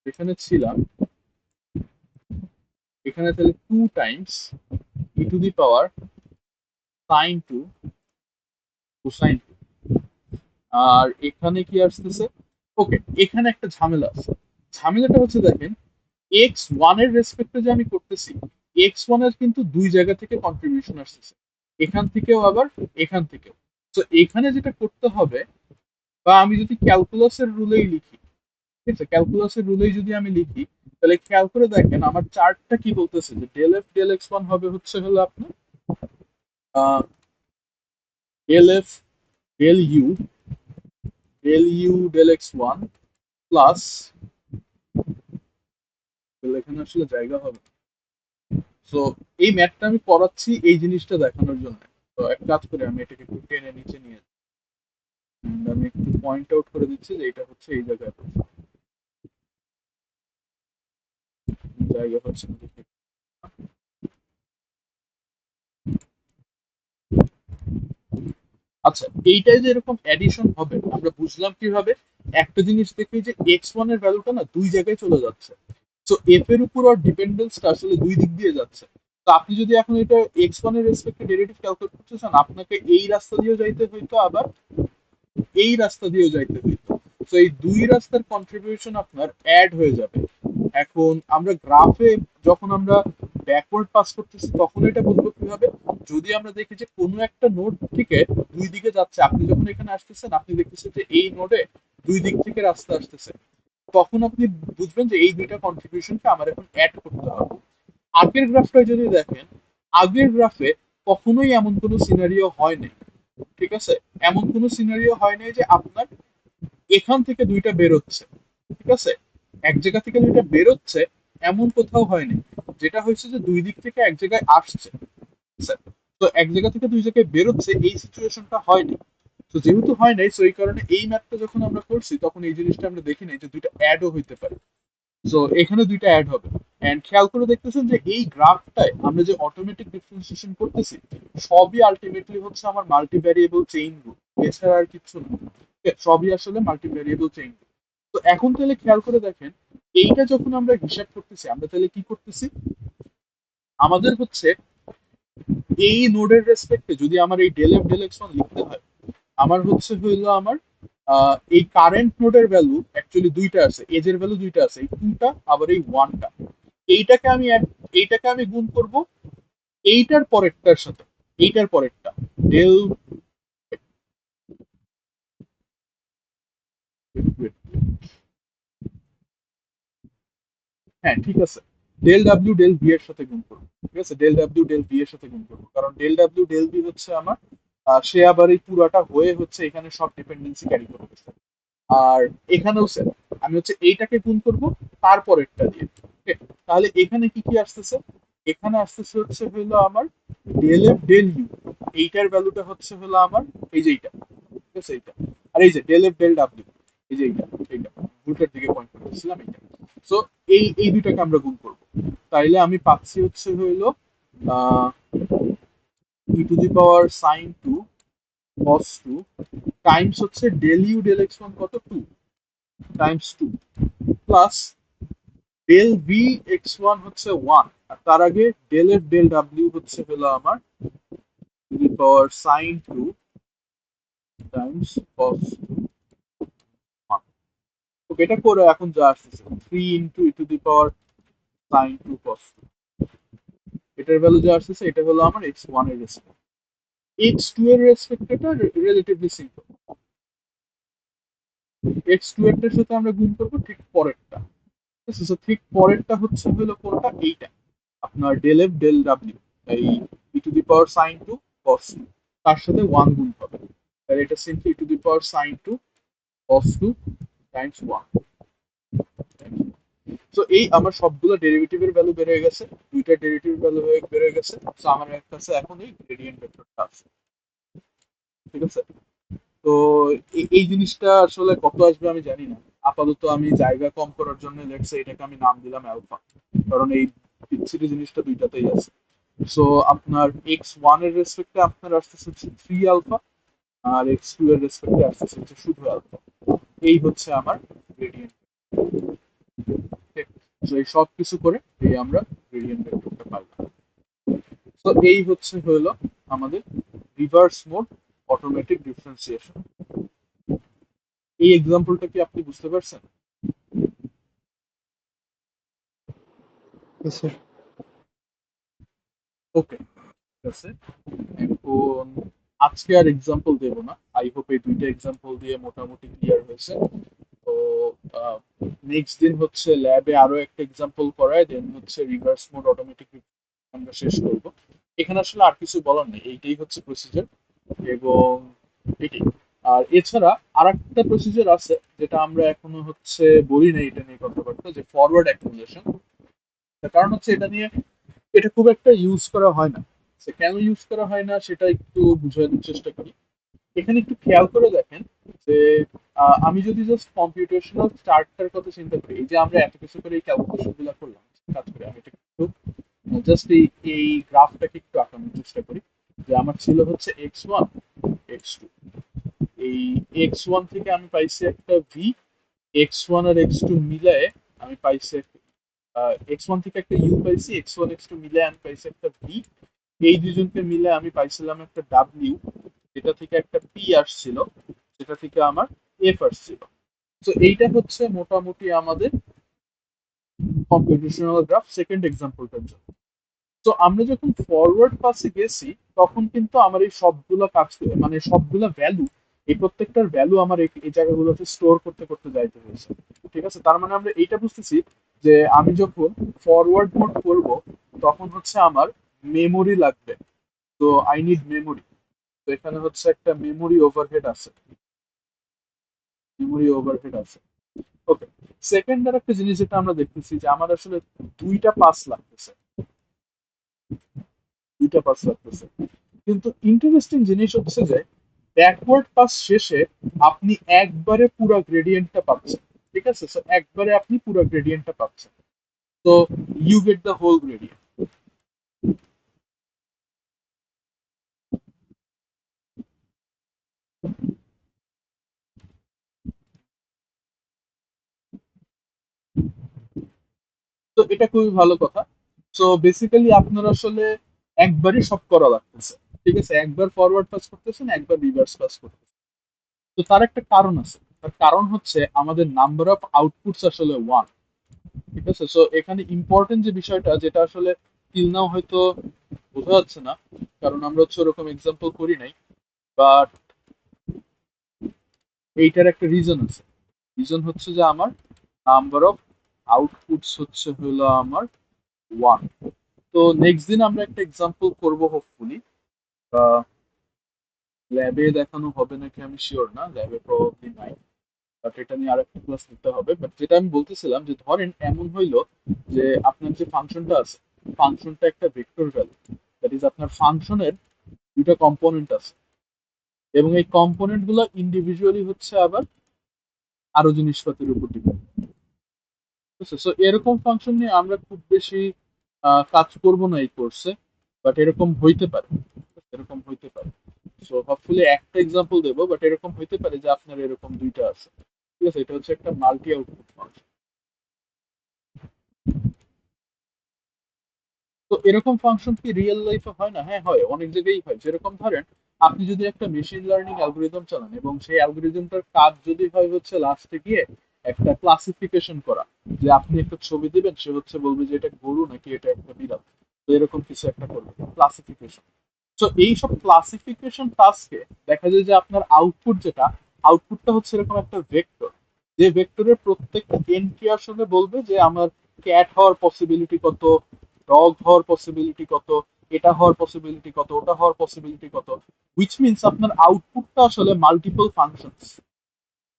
এখানে ছিলাম, এখানে তাহলে 2 Times E to the power sine 2 cosine 2। আর এখানে কি আসতেছে? ওকে, এখানে একটা ঝামেলা আছে। ঝামেলাটা হচ্ছে দেখেন, x1 এর রেসপেক্টে যে আমি করতেছি, x1 এর কিন্তু দুই জায়গা থেকে কন্ট্রিবিউশন আসতেছে, এখান থেকেও আবার এখান থেকেও। তো এখানে যেটা করতে হবে, বা আমি যদি ক্যালকুলাসের রুলেই লিখি, ঠিক আছে, ক্যালকুলাসের রুলেই যদি আমি লিখি, তাহলে খেয়াল করে দেখেন আমার চার্টটা কি বলতেছে, যে del f del x one হবে হচ্ছে হলো আপনার del f del u del x one plus, এখানে আসলে জায়গা হবে। সো এই ম্যাথটা আমি করাচ্ছি এই জিনিসটা দেখানোর জন্য। তো এক কাজ করে আমি এটাকে একটু টেনে নিচে নিয়ে যাই। And আমি একটু পয়েন্ট আউট করে দিচ্ছি যে এটা হচ্ছে এই জায়গায়, জায়গা হচ্ছে না দেখি। আচ্ছা, এইটাই যে এরকম অ্যাডিশন হবে আমরা বুঝলাম কিভাবে? একটা জিনিস দেখি যে এক্স ওয়ান এর ভ্যালুটা না দুই জায়গায় চলে যাচ্ছে। তো এফ এর উপর আর ডিপেন্ডেন্সটা আসলে দুই দিক দিয়ে যাচ্ছে। তো আপনি যদি এখন এটা এক্স ওয়ান এর রেসপেক্টে ডেরিভেটিভ ক্যালকুলেট করতে চান, আপনাকে এই রাস্তা দিয়েও যাইতে হইতো, আবার এই রাস্তা দিয়েও যাইতে হইতো। তো এই দুই রাস্তার কন্ট্রিবিউশন আপনার অ্যাড হয়ে যাবে। এখন আমরা গ্রাফে যখন আমরা ব্যাকওয়ার্ড পাস করতেছি তখন এটা বুঝবো কিভাবে, যদি আমরা দেখি যে কোনো একটা নোড থেকে দুই দিকে যাচ্ছে, আপনি যখন এখানে আসতেছেন আপনি দেখতেছেন যে এই নোডে দুই দিক থেকে রাস্তা আসতেছে, তখন আপনি বুঝবেন যে এই দুইটা কন্ট্রিবিউশনকে আমার এখন অ্যাড করতে হবে। আগের গ্রাফটা যদি দেখেন, আগের গ্রাফে কখনোই এমন কোনো সিনারিও হয় নাই, ঠিক আছে, এমন কোনো সিনারিও হয় নাই যে আপনার এখান থেকে দুইটা বেরোচ্ছে, ঠিক আছে, এক জায়গা থেকে দুইটা বেরোচ্ছে এমন কোথাও হয়নি। যেটা হয়েছে যে দুই দিক থেকে এক জায়গায় আসছে, তো এক জায়গা থেকে দুই জায়গায় বেরোচ্ছে, এই সিচুয়েশনটা হয়নি। তো যেহেতু হয় নাই, তো এই কারণে এই ম্যাপটা যখন আমরা করছি তখন এই জিনিসটা আমরা দেখি নাই যে দুইটা অ্যাডও হইতে পারে। তো এখানে দুইটা অ্যাড হবে। এন্ড খেয়াল করে দেখতেছেন যে এই গ্রাফটায় আমরা যে অটোমেটিক ডিফারেন্সিয়েশন করতেছি সবই আলটিমেটলি হচ্ছে আমার মাল্টি ভ্যারিয়েবল চেইন রুল, এছাড়া আর কিছু না। সবই আসলে মাল্টি ভ্যারিয়েবল চেইন রুল। তো এখন তাহলে খেয়াল করে দেখেন, এইটা যখন আমরা হিসাব করতেছি আমরা তাহলে কি করতেছি, আমাদের হচ্ছে এই নোডের রেসপেক্টে যদি আমার এই del f del x one লিখতে হয়, আমার হচ্ছে হইলো আমার এই কারেন্ট নোডের ভ্যালু অ্যাকচুয়ালি দুইটা আছে, এজের ভ্যালু দুইটা আছে, এই টুটা আবার এই ওয়ানটা। এইটাকে আমি এইটাকে আমি গুণ করব এইটার পরেরটার সাথে, এইটার পরেরটা ডেল, হ্যাঁ ঠিক আছে, ডেল ডাব্লিউ ডেল ভি এর সাথে গুণ করবো, ঠিক আছে, ডেল ডাব্লিউ ডেল ভি এর সাথে গুণ করবো, কারণ ডেল ডাব্লিউ ডেল ভি হচ্ছে আমার সে আবার এই পুরাটা হয়ে হচ্ছে এখানে সব ডিপেন্ডেন্সি ক্যারি করতেছে। আর এখানেও স্যার আমি হচ্ছে এইটাকে গুণ করব তারপরেরটা দিয়ে, ওকে। তাহলে এখানে কি কি আসতেছে, এখানে আসতেছে হচ্ছে হলো আমার ডেল এফ ডেল ইউ, এইটার ভ্যালুটা হচ্ছে হলো আমার এই যে এইটা, ঠিক আছে, এইটা। আর এই যে ডেল এফ ডেল ডাব্লিউ, এই যে এইটা, এইটা রুটের দিকে পয়েন্ট করতেছিলাম এইটা। সো এই এই দুইটাকে আমরা গুণ করব, তাইলে আমি পাচ্ছি হচ্ছে হইলো e to the power sine two cos two times হচ্ছে del u del x one কত, two times two plus del v x one হচ্ছে ওয়ান, আর তার আগে ডেল এফ ডেল ডাব্লিউ হচ্ছে হলো আমার to the power sine two times cos two one. Okay, এটা করে এখন যা আসতেছে three into e to the power sine two cos two, এটার ভ্যালু যা আসতেছে এটা হলো আমার এক্স ওয়ান এর রেসপেক্ট। এক্স টু এর রেসপেক্ট এটা রিলেটিভলি সিম্পল, এক্স টু এর সাথে আমরা গুণ করবো ঠিক পরেরটা, ঠিক আছে, so ঠিক পরেরটা হচ্ছে হলো কোনটা, এইটা আপনার ডেল এফ ডেল ডাব্লিউ, এই e to the power sine two cos two, তার সাথে ওয়ান গুণ হবে, তাহলে এটা simply e to the power sine two cos two times one. তো এই আমার সবগুলো ডেরিভেটিভের ভ্যালু বের হয়ে গেছে, দুইটা ডেরিভেটিভ ভ্যালু বের হয়ে গেছে, তো আমার কাছে এখন এই গ্রেডিয়েন্ট ভেক্টরটা আছে, ঠিক আছে। তো এই জিনিসটা আসলে কত আসবে আমি জানি না, আপাতত আমি জায়গা কম করার জন্য লেটস এটাকে আমি নাম দিলাম অ্যালফা, কারণ এই বিচ্ছিরি জিনিসটা দুইটাতেই আছে। সো আপনার এক্স ওয়ান এর রেসপেক্টে আপনার আসতেছে হচ্ছে থ্রি আলফা, আর এক্স টু এর রেসপেক্টে আসতেছে হচ্ছে শুধু আলফা। এই হচ্ছে আমার গ্রেডিয়েন্ট, তো এই সব কিছু করে এই আমরা গ্রেডিয়েন্ট ভেক্টরটা পাইলাম। তো এই হচ্ছে হলো আমাদের রিভার্স মোড অটোমেটিক ডিফারেন্সিয়েশন। এই এক্সাম্পলটা কি আপনি বুঝতে পারছেন? Yes, sir. ওকে, ঠিক আছে। এখন আজকে আর এক্সাম্পল দেব না, আই হোপ এই দুইটা এক্সাম্পল দিয়ে মোটামুটি ক্লিয়ার হয়েছে। তো নেক্সট দিন হচ্ছে ল্যাবে আরো একটা এক্সাম্পল করায়, দেন হচ্ছে রিভার্স মোড অটোমেটিক আমরা শেষ করব। এখানে আসলে আর কিছু বলার নেই, এইটাই হচ্ছে প্রসিজার, এবং এটাই। আর এছাড়া আর একটা প্রসিজার আছে যেটা আমরা এখনো হচ্ছে বলি না, এটা নিয়ে কথাবার্তা, যে ফরওয়ার্ড অ্যাকুমুলেশন। কারণ হচ্ছে এটা নিয়ে এটা খুব একটা ইউজ করা হয় না, সে কেন ইউজ করা হয় না সেটা একটু বুঝানোর চেষ্টা করি। এখানে একটু খেয়াল করে দেখেন যে আমি যদি জাস্ট কম্পিউটেশনাল চার্টটার কথা চিন্তা করি, এই যে আমরা এত কিছু করে এই ক্যালকুলেশন গুলো করলাম, কাজ করে আমি এটা একটু জাস্ট এই এই গ্রাফটাকে একটু আঁকানোর চেষ্টা করি, যে আমার ছিল হচ্ছে এক্স ওয়ান এক্স টু, এই এক্স ওয়ান থেকে আমি পাইছি একটা ভি, এক্স ওয়ান আর এক্স টু মিলায়ে আমি পাইছি এক্স ওয়ান থেকে একটা ইউ পাইছি, এক্স ওয়ান এক্স টু মিলে আমি পাইছি একটা ভি, এই দুজনকে মিলে আমি পাইছিলাম একটা ডাব্লিউ, যেটা থেকে একটা পি আসছিল, যেটা থেকে আমার এফ আসছিল। তো এইটা হচ্ছে মোটামুটি আমাদের কম্পিউটেশনাল গ্রাফ সেকেন্ড এক্সাম্পলটার জন্য। তো আমরা যখন ফরওয়ার্ড পাসে গেছি তখন কিন্তু আমার এই সবগুলো কাজ মানে সবগুলো ভ্যালু, এই প্রত্যেকটার ভ্যালু আমার এই জায়গাগুলোতে স্টোর করতে করতে যাইতে হয়েছে। ঠিক আছে, তার মানে আমরা এইটা বুঝতেছি যে আমি যখন ফরওয়ার্ড মোড করব তখন হচ্ছে আমার মেমোরি লাগবে। তো আই নিড মেমোরি। তো এখানে হচ্ছে একটা মেমোরি ওভারহেড আছে, মেমোরি ওভারহেড আছে। ওকে, সেকেন্ড আর একটা জিনিস যেটা আমরা দেখতেছি যে আমার আসলে দুইটা পাস লাগতেছে, দুইটা পাস লাগতেছে। কিন্তু ইন্টারেস্টিং জিনিস হচ্ছে যে ব্যাকওয়ার্ড পাস শেষে আপনি একবারে পুরো গ্রেডিয়েন্টটা পাচ্ছেন। ঠিক আছে, সো একবারে আপনি পুরো গ্রেডিয়েন্টটা পাচ্ছেন। তো you get the whole gradient. তো এটা খুবই ভালো কথা। সো বেসিক্যালি আপনার আসলে একবারই সব করা লাগতেছে। ঠিক আছে, একবার ফরওয়ার্ড পাস করতেছেন, একবার রিভার্স পাস করতেছেন। তো তার একটা কারণ আছে, তার কারণ হচ্ছে আমাদের নাম্বার অফ আউটপুটস আসলে ওয়ান। ঠিক আছে, সো এখানে ইম্পর্টেন্ট যে বিষয়টা, যেটা আসলে টিল নাও হয়তো বোঝা যাচ্ছে না, কারণ আমরা হচ্ছে ওরকম এক্সাম্পল করি নাই, বাট এইটার একটা রিজন আছে। রিজন হচ্ছে যে আমার নাম্বার অফ আউটপুটস হচ্ছে হলো আমার ওয়ান। তো নেক্সট দিন আমরা একটা এক্সাম্পল করব হোপফুলি। ল্যাবে দেখানো হবে নাকি আমি শিওর না, ল্যাবে প্রবাবলি নাই, বাট এটা নিয়ে আরেকটা ক্লাস নিতে হবে। বাট যেটা আমি বলতেছিলাম যে ধরেন এমন হইলো যে আপনার যে ফাংশনটা আছে, ফাংশনটা একটা ভেক্টর ভ্যালু, দ্যাট ইজ আপনার ফাংশনের দুটা কম্পোনেন্ট আছে, এবং এই কম্পোনেন্ট গুলো ইন্ডিভিজুয়ালি হচ্ছে আবার আরো জিনিসপাতির উপর ডিপেন্ড। সো এরকম ফাংশন নিয়ে আমরা খুব বেশি কাজ করব না এই কোর্সে, বাট এরকম হইতে পারে, এরকম হইতে পারে। সো হোপফুলি একটা এক্সাম্পল দেবো, বাট এরকম হইতে পারে যে আপনার এরকম দুইটা আছে। ঠিক আছে, এটা হচ্ছে একটা মাল্টি আউটপুট ফাংশন। তো এরকম ফাংশন কি রিয়েল লাইফে হয় না? হ্যাঁ হয়, অনেক জায়গায় হয়। যেরকম ধরেন আপনি যদি একটা মেশিন লার্নিং অ্যালগোরিদম চালান এবং সেই অ্যালগোরিদমটার কাজ যদি হয় হচ্ছে লাস্টে গিয়ে একটা ক্লাসিফিকেশন করা, যে আপনি একটা ছবি দিবেন, সে হচ্ছে বলবে যে এটা গরু নাকি এটা একটা বিড়াল, তো এরকম কিছু একটা করবে ক্লাসিফিকেশন। তো এইসব ক্লাসিফিকেশন টাস্কে দেখা যায় যে আপনার আউটপুট যেটা, আউটপুটটা হচ্ছে এরকম একটা ভেক্টর, যে ভেক্টরের প্রত্যেকটা এন্ট্রি আসলে বলবে যে আমার ক্যাট হওয়ার পসিবিলিটি কত, ডগ হওয়ার পসিবিলিটি কত, এটা হওয়ার পসিবিলিটি কত, ওটা হওয়ার পসিবিলিটি কত। হুইচ মিনস আপনার আউটপুটটা আসলে মাল্টিপল ফাংশনস।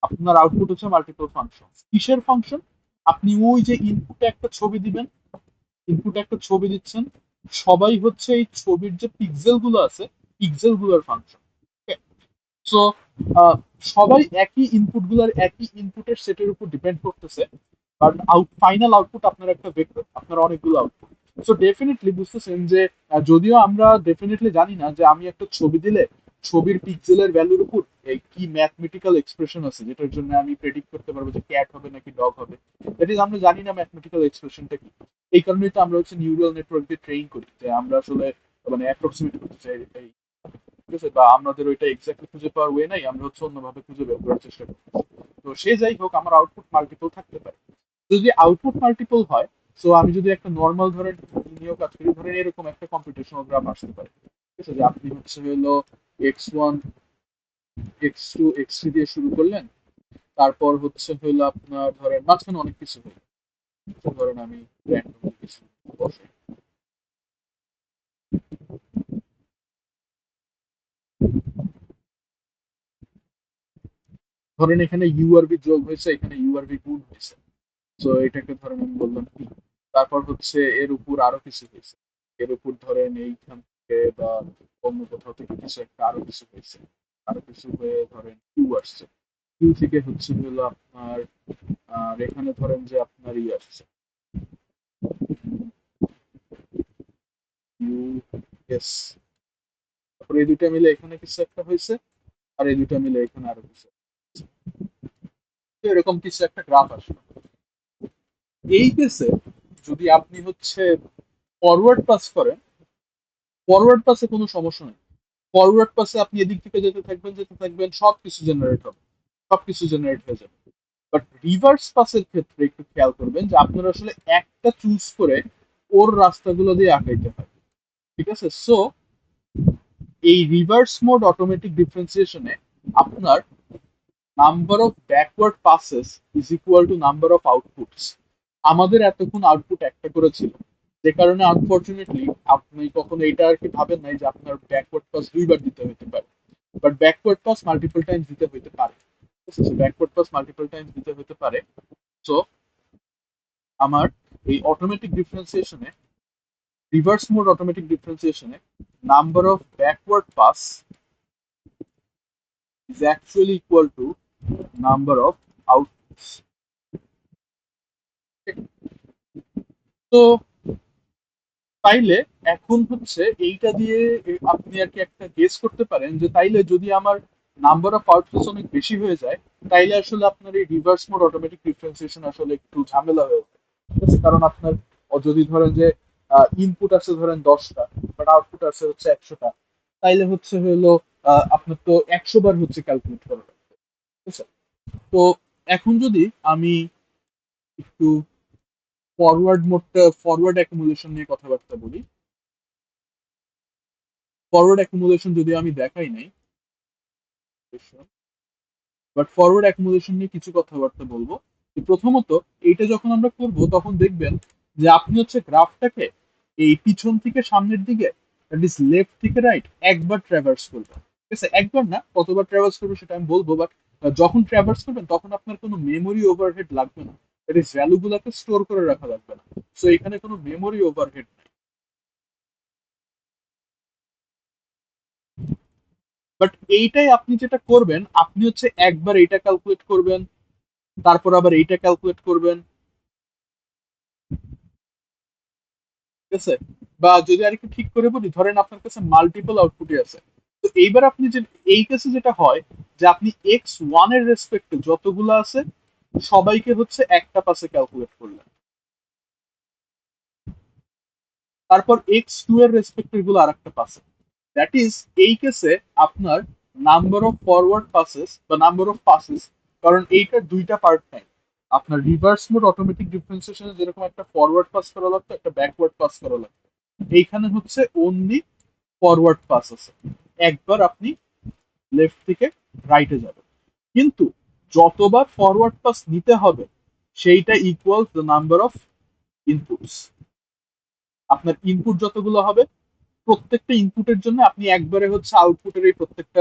আপনার আউটপুট হচ্ছে মাল্টিপল ফাংশন। কিসের ফাংশন? আপনি ওই যে ইনপুটে একটা ছবি দিবেন, ইনপুটে একটা ছবি দিচ্ছেন, সবাই হচ্ছে এই ছবির যে পিক্সেল গুলো আছে, পিক্সেল গুলোর ফাংশন। সো সবাই একই ইনপুট গুলার একই ইনপুটের সেটের উপর ডিপেন্ড করতেছে, বাট ফাইনাল আউটপুট আপনার একটা ভেক্টর, আপনার অনেকগুলো আউটপুট। সো ডেফিনেটলি বুঝতেছেন যে যদিও আমরা ডেফিনেটলি জানি না যে আমি একটা ছবি দিলে ছবির পিক্সেলের ভ্যালুর উপর এই কি ম্যাথমেটিক্যাল এক্সপ্রেশন আছে যেটার জন্য আমি প্রেডিক্ট করতে পারবো যে ক্যাট হবে নাকি ডগ হবে, দ্যাট ইজ আমরা জানি না ম্যাথমেটিক্যাল এক্সপ্রেশনটা কি। এই কারণেই তো আমরা হচ্ছে নিউরাল নেটওয়ার্ক দিয়ে ট্রেন করি, যে আমরা আসলে মানে অ্যাপ্রক্সিমেট করতে চাই এই। ঠিক আছে, বা আমাদের ওইটা এক্স্যাক্টলি খুঁজে পাওয়ার ওয়ে নাই, আমরা হচ্ছে অন্যভাবে খুঁজে বের করার চেষ্টা করি। তো সে যাই হোক, আমার আউটপুট মাল্টিপল থাকতে পারে। যদি আউটপুট মাল্টিপল হয়, সো আমি যদি একটা নর্মাল ধরেন নিয়েও কাজ করি, ধরেন এরকম একটা কম্পিউটেশনাল গ্রাফ আসতে পারে। ঠিক আছে, যে আপনি হচ্ছে হলো x1 x2 x3 দিয়ে শুরু করলেন, তারপর হচ্ছে হলো আপনার ধরেন মাঝখানে অনেক কিছু হলো। ধরেন আমি র্যান্ডম কিছু বসাই, ধরেন এখানে ইউআরবি যোগ হয়েছে, এখানে ইউআরবি গুণ হয়েছে। তো এটাকে ধরেন আমি বললাম কি। তারপর হচ্ছে এর উপর আরো কিছু হয়েছে, এর উপর ধরেন এইখান থেকে বা অন্য কোথাও থেকে কিছু একটা আরো কিছু হয়েছে, আরো কিছু হয়ে ধরেন কিউ আসছে, কিউ থেকে হচ্ছে হলো আপনার এখানে ধরেন যে আপনার ই আসছে কিউ এস। তারপর এই দুইটা মিলে এখানে কিছু একটা হয়েছে, আর এই দুইটা মিলে এখানে আরো কিছু হয়েছে। তো এরকম কিছু একটা গ্রাফ আসলো। এই কেসে যদি আপনি হচ্ছে ফরওয়ার্ড পাস করেন, ফরওয়ার্ড পাসে কোনো সমস্যা নেই। ফরওয়ার্ড পাসে আপনি এদিক থেকে যেতে থাকবেন যেতে থাকবেন, সবকিছু জেনারেট হবে, সবকিছু জেনারেট হয়ে যাবে। বাট রিভার্স পাসের ক্ষেত্রে একটু খেয়াল করবেন যে আপনারা আসলে একটা চুজ করে ওর রাস্তাগুলো দিয়ে আগাইতে হয়, ঠিক আছে? সো এই রিভার্স মোড অটোমেটিক ডিফারেন্সিয়েশনে আপনার number of backward passes is equal two number of outputs. আমাদের এতক্ষণ আউটপুট একটা করে ছিল, যে কারণে আনফরচুনেটলি আপনি কখনো এটা আর কি ভাবেন নাই যে আপনার ব্যাকওয়ার্ড পাস দুইবার দিতে হতে পারে, but backward pass multiple Times দিতে হতে পারে। ব্যাকওয়ার্ড পাস মাল্টিপল টাইমস দিতে হতে পারে। সো আমার এই অটোমেটিক ডিফারেন্সিয়েশনে, রিভার্স মোড অটোমেটিক ডিফারেন্সিয়েশনে, number of backward pass is actually equal to number of outputs. তো তাইলে এখন হচ্ছে এইটা দিয়ে আপনি আর কি একটা গেস করতে পারেন যে তাইলে যদি আমার নাম্বার অফ আউটপুটস অনেক বেশি হয়ে যায়, তাইলে আসলে আপনার এই রিভার্স মোড অটোমেটিক ডিফারেন্সিয়েশন আসলে একটু ঝামেলা হয়ে যায়, ঠিক আছে? কারণ আপনার যদি ধরেন যে ইনপুট আছে ধরেন 10টা, বাট আউটপুট আছে হচ্ছে 100টা, তাইলে হচ্ছে হলো আপনার তো 100 বার হচ্ছে ক্যালকুলেট করা লাগবে, ঠিক আছে? তো এখন যদি আমি একটু ফরওয়ার্ড অ্যাকুমুলেশন নিয়ে কথাবার্তা বলি। ফরওয়ার্ড অ্যাকুমুলেশন যদি আমি দেখাই নাই, বাট ফরওয়ার্ড অ্যাকুমুলেশন নিয়ে কিছু কথাবার্তা বলবো। প্রথমত এইটা যখন আমরা করব তখন দেখবেন যে আপনি হচ্ছে গ্রাফটাকে এই পিছন থেকে সামনের দিকে, দ্যাট ইজ লেফট থেকে রাইট, একবার ট্রাভার্স করবেন, ঠিক আছে? একবার না, কতবার ট্রাভার্স করবে সেটা আমি বলবো, বাট যখন ট্রাভার্স করবেন তখন আপনার কোনো মেমোরি ওভারহেড লাগবে না, দ্যাট ইজ ভ্যালুগুলোকে স্টোর করে রাখা লাগবে না। সো এখানে কোনো মেমোরি ওভারহেড নেই। বাট এইটাই আপনি যেটা করবেন, আপনি হচ্ছে একবার এইটা ক্যালকুলেট করবেন, তারপর আবার এইটা ক্যালকুলেট করবেন, ঠিক আছে? বা যদি আরেকটু ঠিক করে বলি, ধরেন আপনার কাছে মাল্টিপল আউটপুটই আছে, তো এইবার আপনি যে এই কেসে যেটা হয় যে আপনি x1 এর রেসপেক্টে যতগুলো আছে সবাইকে হচ্ছে একটা পাশে ক্যালকুলেট করলেন, তারপর x2 এর রেসপেক্টে গুলো আরেকটা পাশে। দ্যাট ইজ এই কেসে আপনার নাম্বার অফ ফরওয়ার্ড পাসেস বা নাম্বার অফ পাসেস, কারণ এইটার দুইটা পার্ট নাই। আপনার রিভার্স মোড অটোমেটিক ডিফারেন্সিয়েশনে যেরকম একটা ফরওয়ার্ড পাস করা লাগতো, একটা ব্যাকওয়ার্ড পাস করা লাগতো, এইখানে হচ্ছে অনলি ফরওয়ার্ড পাস আছে, একবার আপনি লেফট থেকে রাইটে যাবেন। কিন্তু যতবার ফরওয়ার্ড পাস নিতে হবে সেইটা equal the number of inputs. আপনার ইনপুট যতগুলো হবে প্রত্যেকটা ইনপুটের জন্য আপনি একবারে হচ্ছে আউটপুটের এই প্রত্যেকটা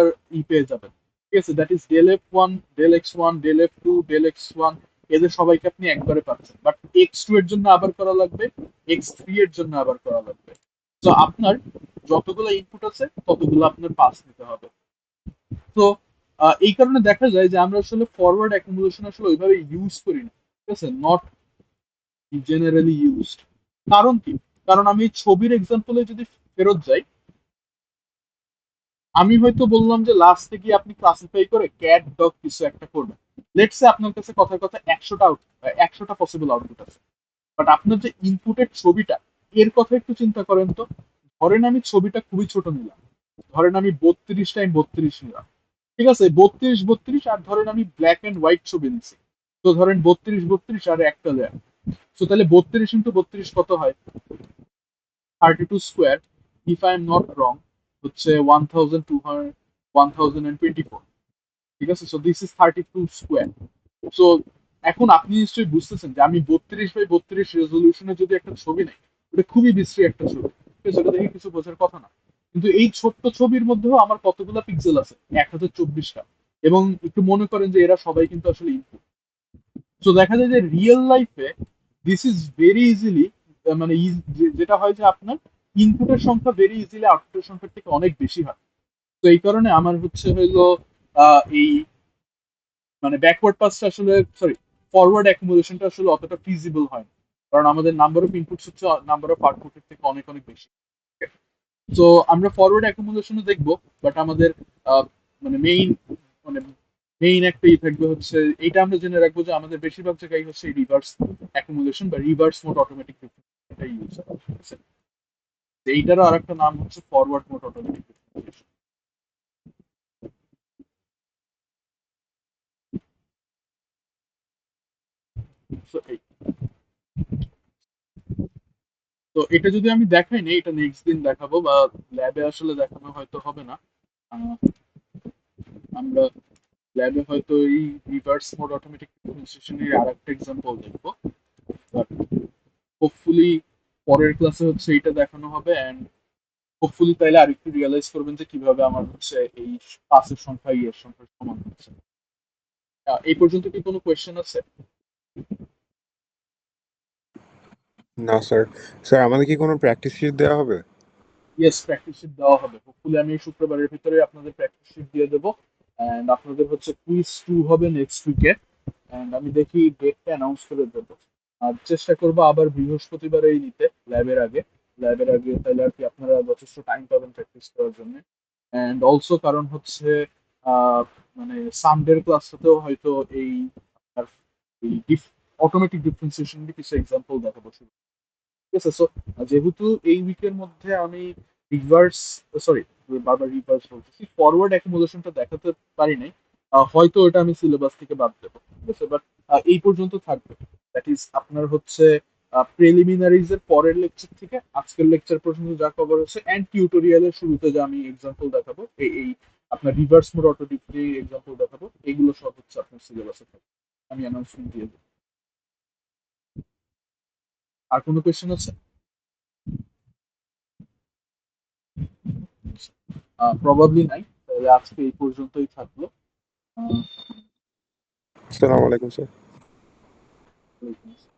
পেয়ে যাবেন, ঠিক আছে? That is del f1, del x1, del f2, del x1, এদের সবাইকে আপনি একবারে পাচ্ছেন। বাট x2 এর জন্য আবার করা লাগবে, x3 এর জন্য আবার করা লাগবে। তো আপনার যতগুলো ইনপুট আছে ততগুলো আপনার পাস নিতে হবে। তো এই কারণে দেখা যায় যে আমরা আসলে ফরওয়ার্ড অ্যাকুমুলেশন আসলে ওইভাবে ইউজ করি না, ঠিক আছে? Not generally used. কারণ কি? কারণ আমি ছবির এক্সাম্পলে যদি ফেরত যাই, আমি হয়তো বললাম যে লাস্ট থেকে আপনি ক্লাসিফাই করে ক্যাট ডগ কিছু একটা করবেন। লেটস সে আপনার কাছে কথার কথা 100টা পসিবল আউটপুট আছে, বাট আপনার যে ইনপুটের ছবিটা, এর কথা একটু চিন্তা করেন তো। ধরেন আমি ছবিটা খুবই ছোট নিলাম, ধরেন আমি 32x32 নিলাম, ঠিক আছে? 32x32, আর ধরেন আমি ব্ল্যাক এন্ড হোয়াইট ছবি নিচ্ছি, তো ধরেন 32x32 আর একটা লেয়ার। তো তাহলে 32x32 কত হয়? 32 square, if I am not wrong, হচ্ছে 1224, ঠিক আছে? So this is 32 square. So এখন আপনি নিশ্চয়ই বুঝতেছেন যে আমি 32x32 রেজলিউশনে যদি একটা ছবি নেই, ওটা খুবই বিশ্রী একটা ছবি, ঠিক আছে? ওটা দেখে কিছু বোঝার কথা না। কিন্তু এই ছোট্ট ছবির মধ্যেও আমার কতগুলো পিক্সেল আছে? 1024টা। এবং একটু মনে করেন যে এরা সবাই কিন্তু আসলে ইনপুট। তো দেখা যায় যে রিয়েল লাইফে দিস ইজ ভেরি ইজিলি, মানে যেটা হয় যে আপনার ইনপুটের সংখ্যা ভেরি ইজিলি আউটপুটের সংখ্যার থেকে অনেক বেশি হয়। তো এই কারণে আমার হচ্ছে হইলো এই মানে ব্যাকওয়ার্ড পাসটা আসলে, সরি, ফরওয়ার্ড অ্যাকুমুলেশনটা আসলে অতটা ফিজিবল হয় না, কারণ আমাদের নাম্বার অফ ইনপুটস হচ্ছে নাম্বার অফ আউটপুটের থেকে অনেক অনেক বেশি। তো আমরা ফরওয়ার্ড অ্যাকুমুলেশনে দেখবো, বাট আমাদের মানে মানে মেইন একটা থাকবে হচ্ছে এইটা আমরা জেনে রাখবো যে আমাদের বেশিরভাগ জায়গায় হচ্ছে রিভার্স অ্যাকুমুলেশন বা রিভার্স মোড অটোমেটিক এটা ইউজ হয়। এইটারও আরেকটা নাম হচ্ছে ফরওয়ার্ড মোড অটোমেটিক। So, তো এটা যদি আমি দেখাই না, এটা নেক্সট দিন দেখাবো, বা ল্যাবে আসলে দেখানো হয়তো হবে না। আহ, আমরা ল্যাবে হয়তো এই রিভার্স মোড অটোমেটিক ডিফারেন্সিয়েশনের আর একটা এক্সাম্পল দেখবো, বাট হোপফুলি পরের ক্লাসে হচ্ছে এটা দেখানো হবে, অ্যান্ড হোপফুলি তাইলে আরেকটু রিয়েলাইজ করবেন যে কিভাবে আমার হচ্ছে এই পাসের সংখ্যা ইয়ের সংখ্যা সমান হচ্ছে। এই পর্যন্ত কি কোনো কোয়েশ্চেন আছে? না স্যার। স্যার আমাদের কি কোনো প্র্যাকটিস শিট দেওয়া হবে? ইয়েস, প্র্যাকটিস শিট দেওয়া হবে। হোপফুলি আমি এই শুক্রবারের ভিতরে আপনাদের প্র্যাকটিস শিট দিয়ে দেবো, অ্যান্ড আপনাদের হচ্ছে কুইজ 2 হবে নেক্সট উইকে, অ্যান্ড আমি দেখি ডেটটা অ্যানাউন্স করে দেবো। আর চেষ্টা করবো আবার বৃহস্পতিবারেই নিতে, ল্যাবের আগে তাহলে আর কি আপনারা যথেষ্ট টাইম পাবেন প্র্যাকটিস করার জন্য। অ্যান্ড অলসো কারণ হচ্ছে আহ, মানে সানডের ক্লাসটাতেও হয়তো এই আপনার এই অটোমেটিক ডিফারেন্সিয়েশন কিছু এক্সাম্পল দেখাবো শুরু। ঠিক আছে, সো যেহেতু এই উইকের মধ্যে আমি রিভার্স, সরি, বারবার রিভার্স বলতেছি, ফরওয়ার্ড অ্যাকুমুলেশনটা দেখাতে পারি নাই, হয়তো ওটা আমি সিলেবাস থেকে বাদ দেবো। ঠিক আছে, বাট এই পর্যন্ত থাকবে। দ্যাট ইজ আপনার হচ্ছে প্রিলিমিনারিজ এর পরের লেকচার থেকে আজকের লেকচার পর্যন্ত যা কভার হচ্ছে, অ্যান্ড টিউটোরিয়ালের শুরুতে যা আমি এক্সাম্পল দেখাবো, এই আপনার reverse mode auto differentiation example দেখাবো, এগুলো সব হচ্ছে আপনার সিলেবাসে থাকবে। আমি অ্যানাউন্সমেন্ট দিয়ে দেবো। আর কোনো কোয়েশ্চেন আছে? প্রবাবলি নাই, তাহলে আজকে এই পর্যন্তই থাকলো। আসসালামু আলাইকুম স্যার। আহ,